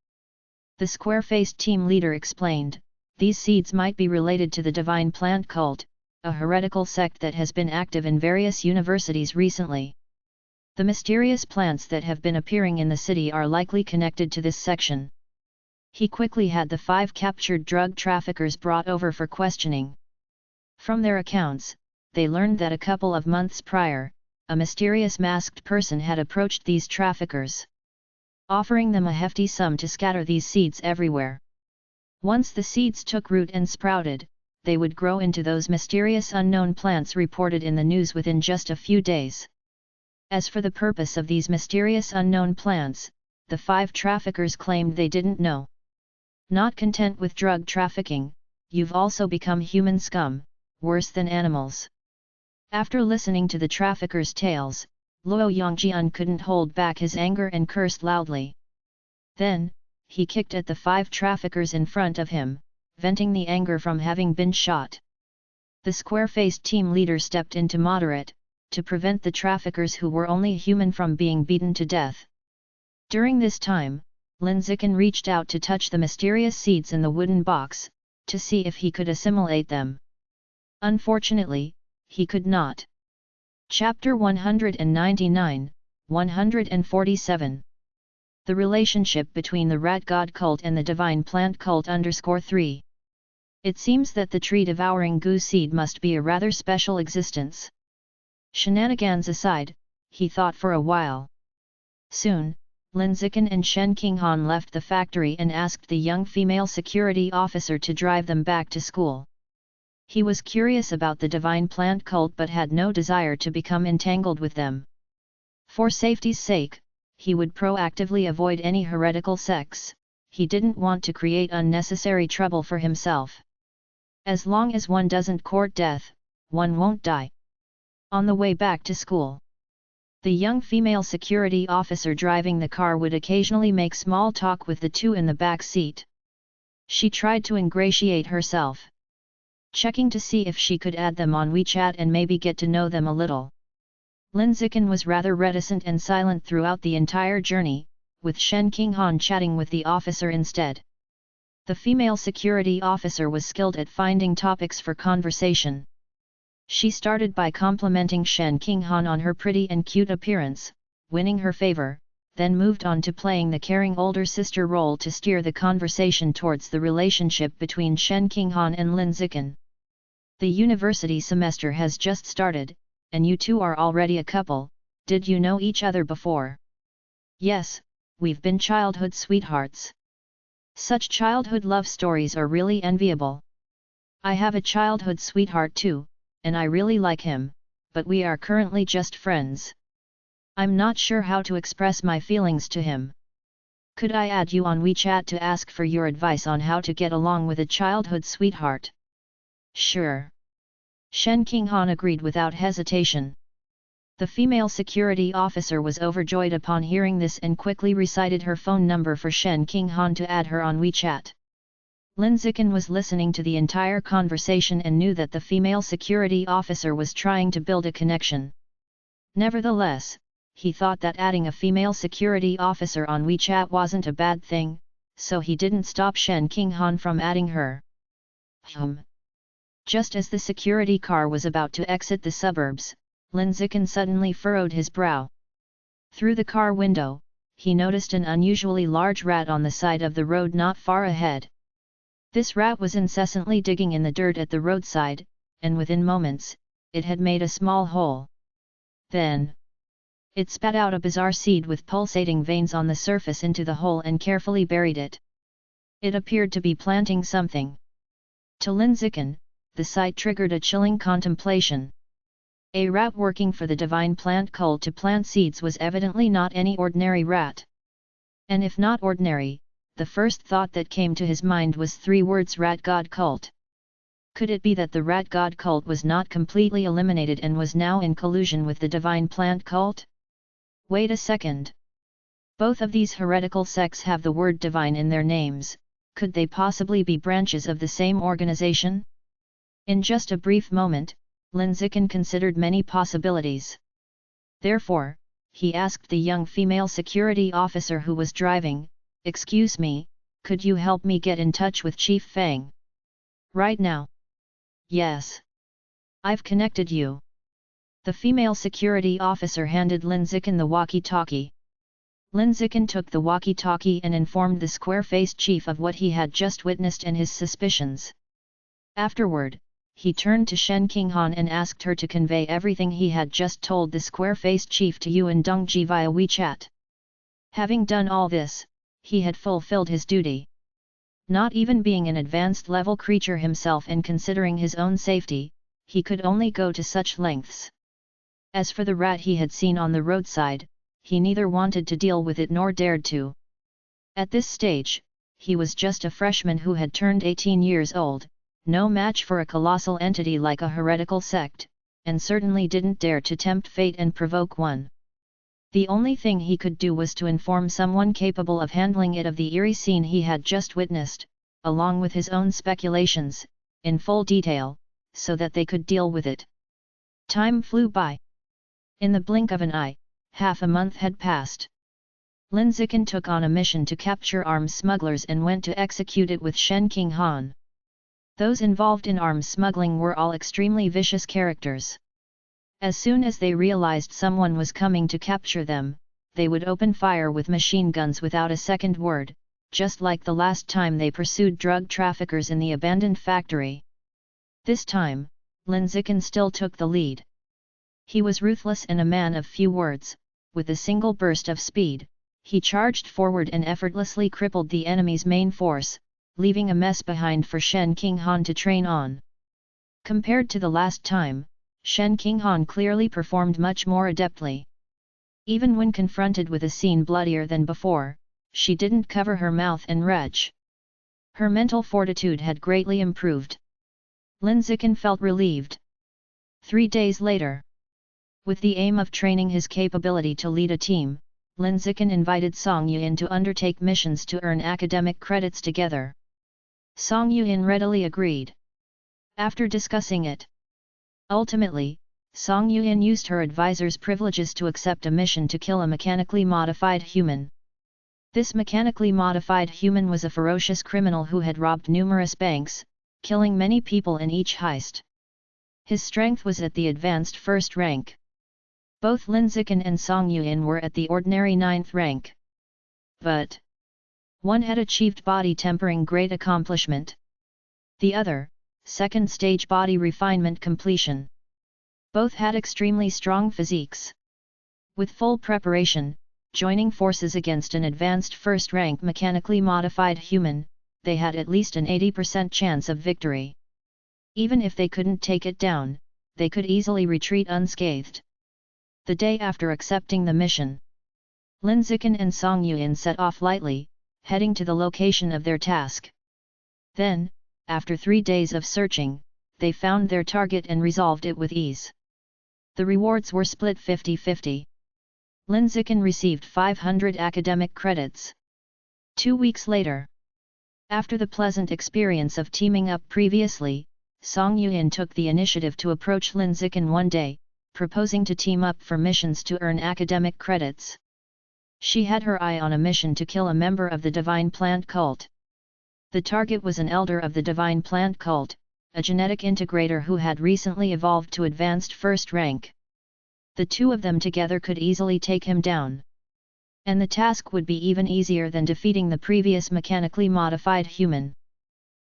The square-faced team leader explained, "These seeds might be related to the divine plant cult, a heretical sect that has been active in various universities recently. The mysterious plants that have been appearing in the city are likely connected to this section." He quickly had the 5 captured drug traffickers brought over for questioning. From their accounts, they learned that a couple of months prior, a mysterious masked person had approached these traffickers, offering them a hefty sum to scatter these seeds everywhere. Once the seeds took root and sprouted, they would grow into those mysterious unknown plants reported in the news within just a few days. As for the purpose of these mysterious unknown plants, the 5 traffickers claimed they didn't know. Not content with drug trafficking, you've also become human scum, worse than animals. After listening to the traffickers' tales, Luo Yongjian couldn't hold back his anger and cursed loudly. Then, he kicked at the 5 traffickers in front of him, venting the anger from having been shot. The square-faced team leader stepped in to moderate, to prevent the traffickers who were only human from being beaten to death. During this time, Lin Zikin reached out to touch the mysterious seeds in the wooden box, to see if he could assimilate them. Unfortunately, he could not. Chapter 199, 147. The relationship between the rat god cult and the divine plant cult _3. It seems that the tree-devouring gu seed must be a rather special existence. Shenanigans aside, he thought for a while. Soon, Lin Zikin and Shen Qinghan left the factory and asked the young female security officer to drive them back to school. He was curious about the divine plant cult but had no desire to become entangled with them. For safety's sake, he would proactively avoid any heretical sects. He didn't want to create unnecessary trouble for himself. As long as one doesn't court death, one won't die. On the way back to school, the young female security officer driving the car would occasionally make small talk with the two in the back seat. She tried to ingratiate herself, checking to see if she could add them on WeChat and maybe get to know them a little. Lin Zikin was rather reticent and silent throughout the entire journey, with Shen Qinghan chatting with the officer instead. The female security officer was skilled at finding topics for conversation. She started by complimenting Shen Qinghan on her pretty and cute appearance, winning her favor, then moved on to playing the caring older sister role to steer the conversation towards the relationship between Shen Qinghan and Lin Zikin. The university semester has just started, and you two are already a couple. Did you know each other before? Yes, we've been childhood sweethearts. Such childhood love stories are really enviable. I have a childhood sweetheart too, and I really like him, but we are currently just friends. I'm not sure how to express my feelings to him. Could I add you on WeChat to ask for your advice on how to get along with a childhood sweetheart? Sure. Shen Qinghan agreed without hesitation. The female security officer was overjoyed upon hearing this and quickly recited her phone number for Shen Qinghan to add her on WeChat. Lin Zikin was listening to the entire conversation and knew that the female security officer was trying to build a connection. Nevertheless, he thought that adding a female security officer on WeChat wasn't a bad thing, so he didn't stop Shen Qinghan from adding her. Just as the security car was about to exit the suburbs, Lin Zikin suddenly furrowed his brow. Through the car window, he noticed an unusually large rat on the side of the road not far ahead. This rat was incessantly digging in the dirt at the roadside, and within moments, it had made a small hole. Then, it spat out a bizarre seed with pulsating veins on the surface into the hole and carefully buried it. It appeared to be planting something. To Lin Zikin, the sight triggered a chilling contemplation. A rat working for the divine plant cult to plant seeds was evidently not any ordinary rat. And if not ordinary, the first thought that came to his mind was 3 words: rat god cult. Could it be that the rat god cult was not completely eliminated and was now in collusion with the divine plant cult? Wait a second. Both of these heretical sects have the word divine in their names. Could they possibly be branches of the same organization? In just a brief moment, Lin Zikin considered many possibilities. Therefore, he asked the young female security officer who was driving, "Excuse me, could you help me get in touch with Chief Fang? Right now?" "Yes. I've connected you." The female security officer handed Lin Zikin the walkie-talkie. Lin Zikin took the walkie-talkie and informed the square-faced chief of what he had just witnessed and his suspicions. Afterward, he turned to Shen Qinghan and asked her to convey everything he had just told the square-faced chief to Yuan Dongji via WeChat. Having done all this, he had fulfilled his duty. Not even being an advanced-level creature himself and considering his own safety, he could only go to such lengths. As for the rat he had seen on the roadside, he neither wanted to deal with it nor dared to. At this stage, he was just a freshman who had turned 18 years old, no match for a colossal entity like a heretical sect, and certainly didn't dare to tempt fate and provoke one. The only thing he could do was to inform someone capable of handling it of the eerie scene he had just witnessed, along with his own speculations, in full detail, so that they could deal with it. Time flew by. In the blink of an eye, half a month had passed. Lin Zikin took on a mission to capture arms smugglers and went to execute it with Shen Qinghan. Those involved in arms smuggling were all extremely vicious characters. As soon as they realized someone was coming to capture them, they would open fire with machine guns without a second word, just like the last time they pursued drug traffickers in the abandoned factory. This time, Lin Zikin still took the lead. He was ruthless and a man of few words. With a single burst of speed, he charged forward and effortlessly crippled the enemy's main force, leaving a mess behind for Shen Qinghan to train on. Compared to the last time, Shen Qinghan clearly performed much more adeptly. Even when confronted with a scene bloodier than before, she didn't cover her mouth and retch. Her mental fortitude had greatly improved. Lin Zikin felt relieved. 3 days later, with the aim of training his capability to lead a team, Lin Zikin invited Song Yuan to undertake missions to earn academic credits together. Song Yuan readily agreed. After discussing it, ultimately, Song Yuan used her advisor's privileges to accept a mission to kill a mechanically modified human. This mechanically modified human was a ferocious criminal who had robbed numerous banks, killing many people in each heist. His strength was at the advanced first rank. Both Lin Zikin and Song Yuan were at the ordinary 9th rank. But one had achieved body tempering great accomplishment. The other, 2nd stage body refinement completion. Both had extremely strong physiques. With full preparation, joining forces against an advanced first-rank mechanically modified human, they had at least an 80% chance of victory. Even if they couldn't take it down, they could easily retreat unscathed. The day after accepting the mission, Lin Zikin and Song Yuan set off lightly, heading to the location of their task. Then, after 3 days of searching, they found their target and resolved it with ease. The rewards were split 50-50. Lin Zikin received 500 academic credits. 2 weeks later, after the pleasant experience of teaming up previously, Song Yuan took the initiative to approach Lin Zikin one day, proposing to team up for missions to earn academic credits. She had her eye on a mission to kill a member of the Divine Plant Cult. The target was an elder of the Divine Plant Cult, a genetic integrator who had recently evolved to advanced first rank. The two of them together could easily take him down. And the task would be even easier than defeating the previous mechanically modified human.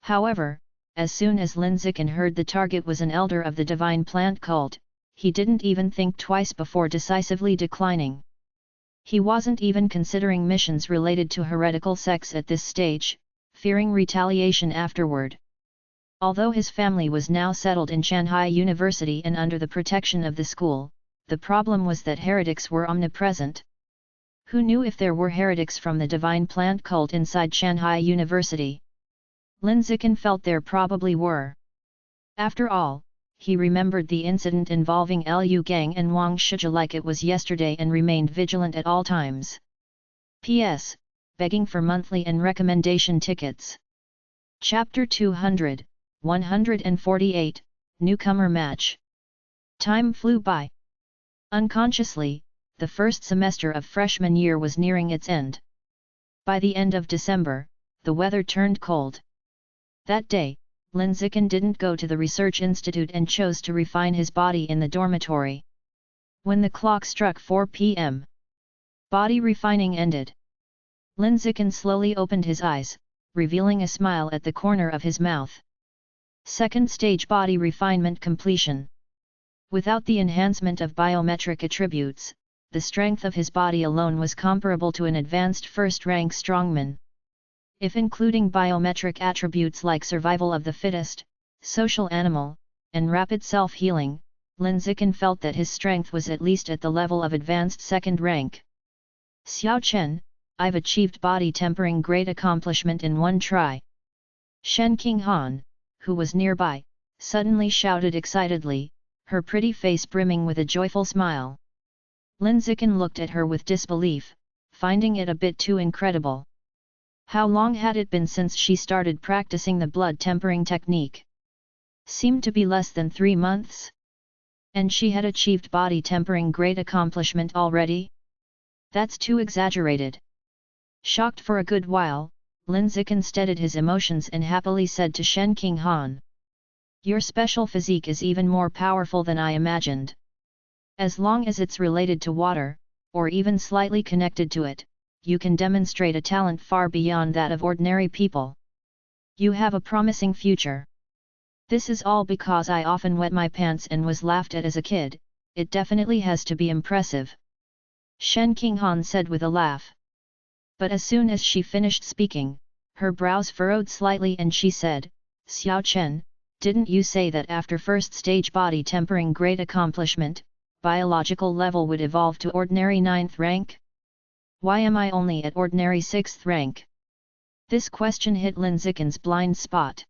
However, as soon as Lin Zikin heard the target was an elder of the Divine Plant Cult, he didn't even think twice before decisively declining. He wasn't even considering missions related to heretical sects at this stage, fearing retaliation afterward. Although his family was now settled in Shanghai University and under the protection of the school, the problem was that heretics were omnipresent. Who knew if there were heretics from the Divine Plant Cult inside Shanghai University? Lin Zikin felt there probably were. After all, he remembered the incident involving Liu Gang and Wang Shijia like it was yesterday and remained vigilant at all times. P.S. Begging for monthly and recommendation tickets. Chapter 200, 148, Newcomer Match. Time flew by. Unconsciously, the first semester of freshman year was nearing its end. By the end of December, the weather turned cold. That day, Lin Zikin didn't go to the research institute and chose to refine his body in the dormitory. When the clock struck 4 p.m., body refining ended. Lin Zikin slowly opened his eyes, revealing a smile at the corner of his mouth. 2nd stage body refinement completion. Without the enhancement of biometric attributes, the strength of his body alone was comparable to an advanced first-rank strongman. If including biometric attributes like survival of the fittest, social animal, and rapid self-healing, Lin Zikin felt that his strength was at least at the level of advanced 2nd rank. Xiao Chen, I've achieved body tempering great accomplishment in one try. Shen Qinghan, who was nearby, suddenly shouted excitedly, her pretty face brimming with a joyful smile. Lin Zikin looked at her with disbelief, finding it a bit too incredible. How long had it been since she started practicing the blood tempering technique? Seemed to be less than 3 months. And she had achieved body tempering great accomplishment already? That's too exaggerated. Shocked for a good while, Lin Zikin steadied his emotions and happily said to Shen Qinghan, "Your special physique is even more powerful than I imagined. As long as it's related to water, or even slightly connected to it, you can demonstrate a talent far beyond that of ordinary people. You have a promising future. This is all because I often wet my pants and was laughed at as a kid, it definitely has to be impressive," Shen Qinghan said with a laugh. But as soon as she finished speaking, her brows furrowed slightly and she said, "Xiao Chen, didn't you say that after 1st stage body tempering great accomplishment, biological level would evolve to ordinary 9th rank? Why am I only at ordinary 6th rank? This question hit Lin Zikin's blind spot.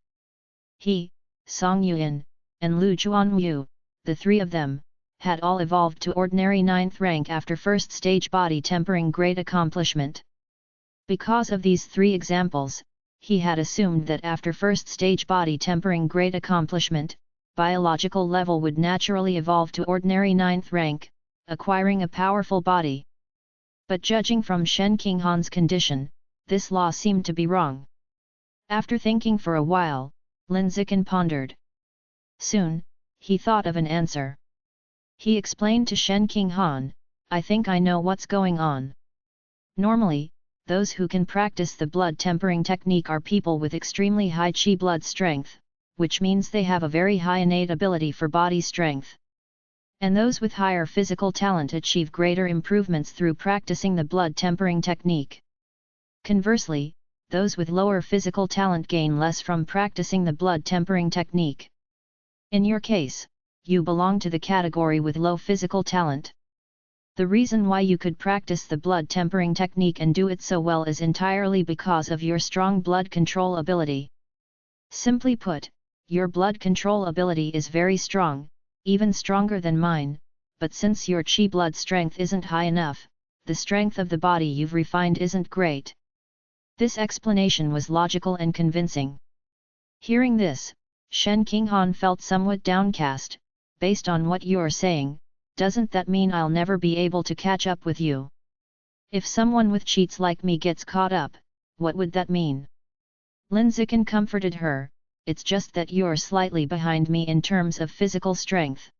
He, Song Yuan, and Lu Juanwu, the three of them, had all evolved to ordinary 9th rank after first stage body tempering great accomplishment. Because of these three examples, he had assumed that after first stage body tempering great accomplishment, biological level would naturally evolve to ordinary 9th rank, acquiring a powerful body. But judging from Shen Qinghan's condition, this law seemed to be wrong. After thinking for a while, Lin Zikin pondered. Soon, he thought of an answer. He explained to Shen Qinghan, I think I know what's going on. Normally, those who can practice the blood tempering technique are people with extremely high qi blood strength, which means they have a very high innate ability for body strength. And those with higher physical talent achieve greater improvements through practicing the blood tempering technique. Conversely, those with lower physical talent gain less from practicing the blood tempering technique. In your case, you belong to the category with low physical talent. The reason why you could practice the blood tempering technique and do it so well is entirely because of your strong blood control ability. Simply put, your blood control ability is very strong, even stronger than mine, but since your qi blood strength isn't high enough, the strength of the body you've refined isn't great. This explanation was logical and convincing. Hearing this, Shen Qinghan felt somewhat downcast. Based on what you're saying, doesn't that mean I'll never be able to catch up with you? If someone with cheats like me gets caught up, what would that mean? Lin Zikin comforted her, it's just that you're slightly behind me in terms of physical strength.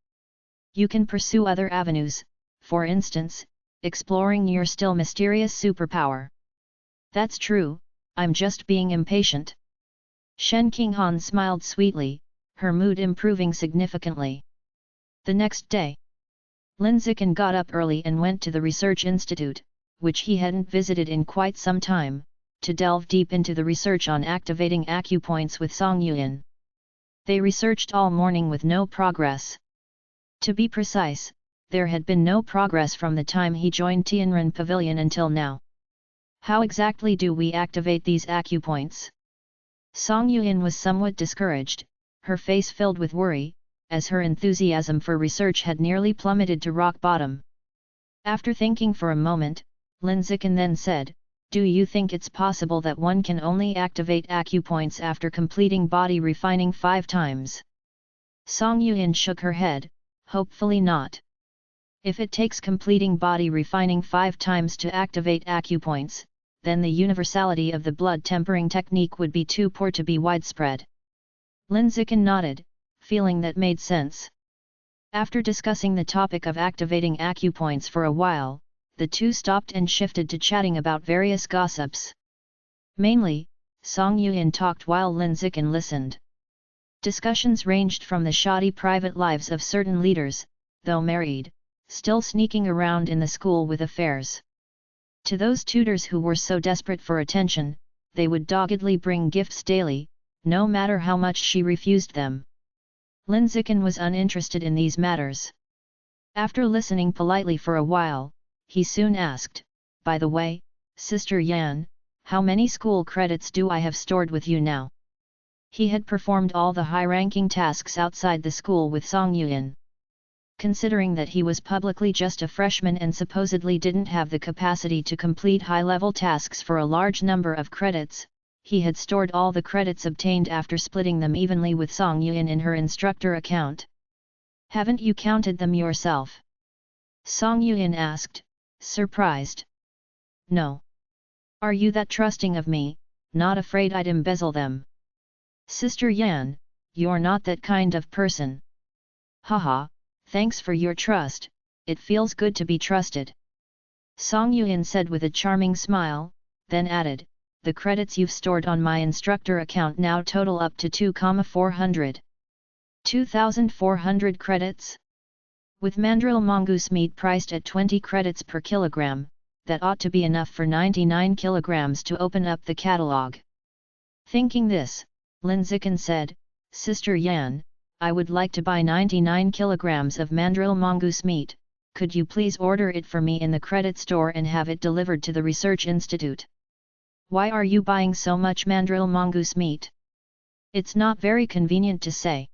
You can pursue other avenues, for instance, exploring your still mysterious superpower. That's true, I'm just being impatient. Shen Qinghan smiled sweetly, her mood improving significantly. The next day, Lin Zikin got up early and went to the research institute, which he hadn't visited in quite some time, to delve deep into the research on activating acupoints with Song Yuan. They researched all morning with no progress. To be precise, there had been no progress from the time he joined Tianren Pavilion until now. How exactly do we activate these acupoints? Song Yuan was somewhat discouraged, her face filled with worry, as her enthusiasm for research had nearly plummeted to rock bottom. After thinking for a moment, Lin Zikin then said, do you think it's possible that one can only activate acupoints after completing body refining 5 times? Song Yuan shook her head, hopefully not. If it takes completing body refining 5 times to activate acupoints, then the universality of the blood tempering technique would be too poor to be widespread. Lin Zikin nodded, feeling that made sense. After discussing the topic of activating acupoints for a while, the two stopped and shifted to chatting about various gossips. Mainly, Song Yuan talked while Lin Zikin listened. Discussions ranged from the shoddy private lives of certain leaders, though married, still sneaking around in the school with affairs. To those tutors who were so desperate for attention, they would doggedly bring gifts daily, no matter how much she refused them. Lin Zikin was uninterested in these matters. After listening politely for a while, he soon asked, by the way, Sister Yan, how many school credits do I have stored with you now? He had performed all the high-ranking tasks outside the school with Song Yuan. Considering that he was publicly just a freshman and supposedly didn't have the capacity to complete high-level tasks for a large number of credits, he had stored all the credits obtained after splitting them evenly with Song Yuan in her instructor account. Haven't you counted them yourself? Song Yuan asked, surprised. No. Are you that trusting of me, not afraid I'd embezzle them? Sister Yan, you're not that kind of person. Haha, thanks for your trust, it feels good to be trusted. Song Yuan said with a charming smile, then added, the credits you've stored on my instructor account now total up to 2,400. 2,400 credits? With mandrill mongoose meat priced at 20 credits per kilogram, that ought to be enough for 99 kilograms to open up the catalogue. Thinking this, Lin Zikin said, Sister Yan, I would like to buy 99 kilograms of mandrill mongoose meat, could you please order it for me in the credit store and have it delivered to the research institute? Why are you buying so much mandrill mongoose meat? It's not very convenient to say.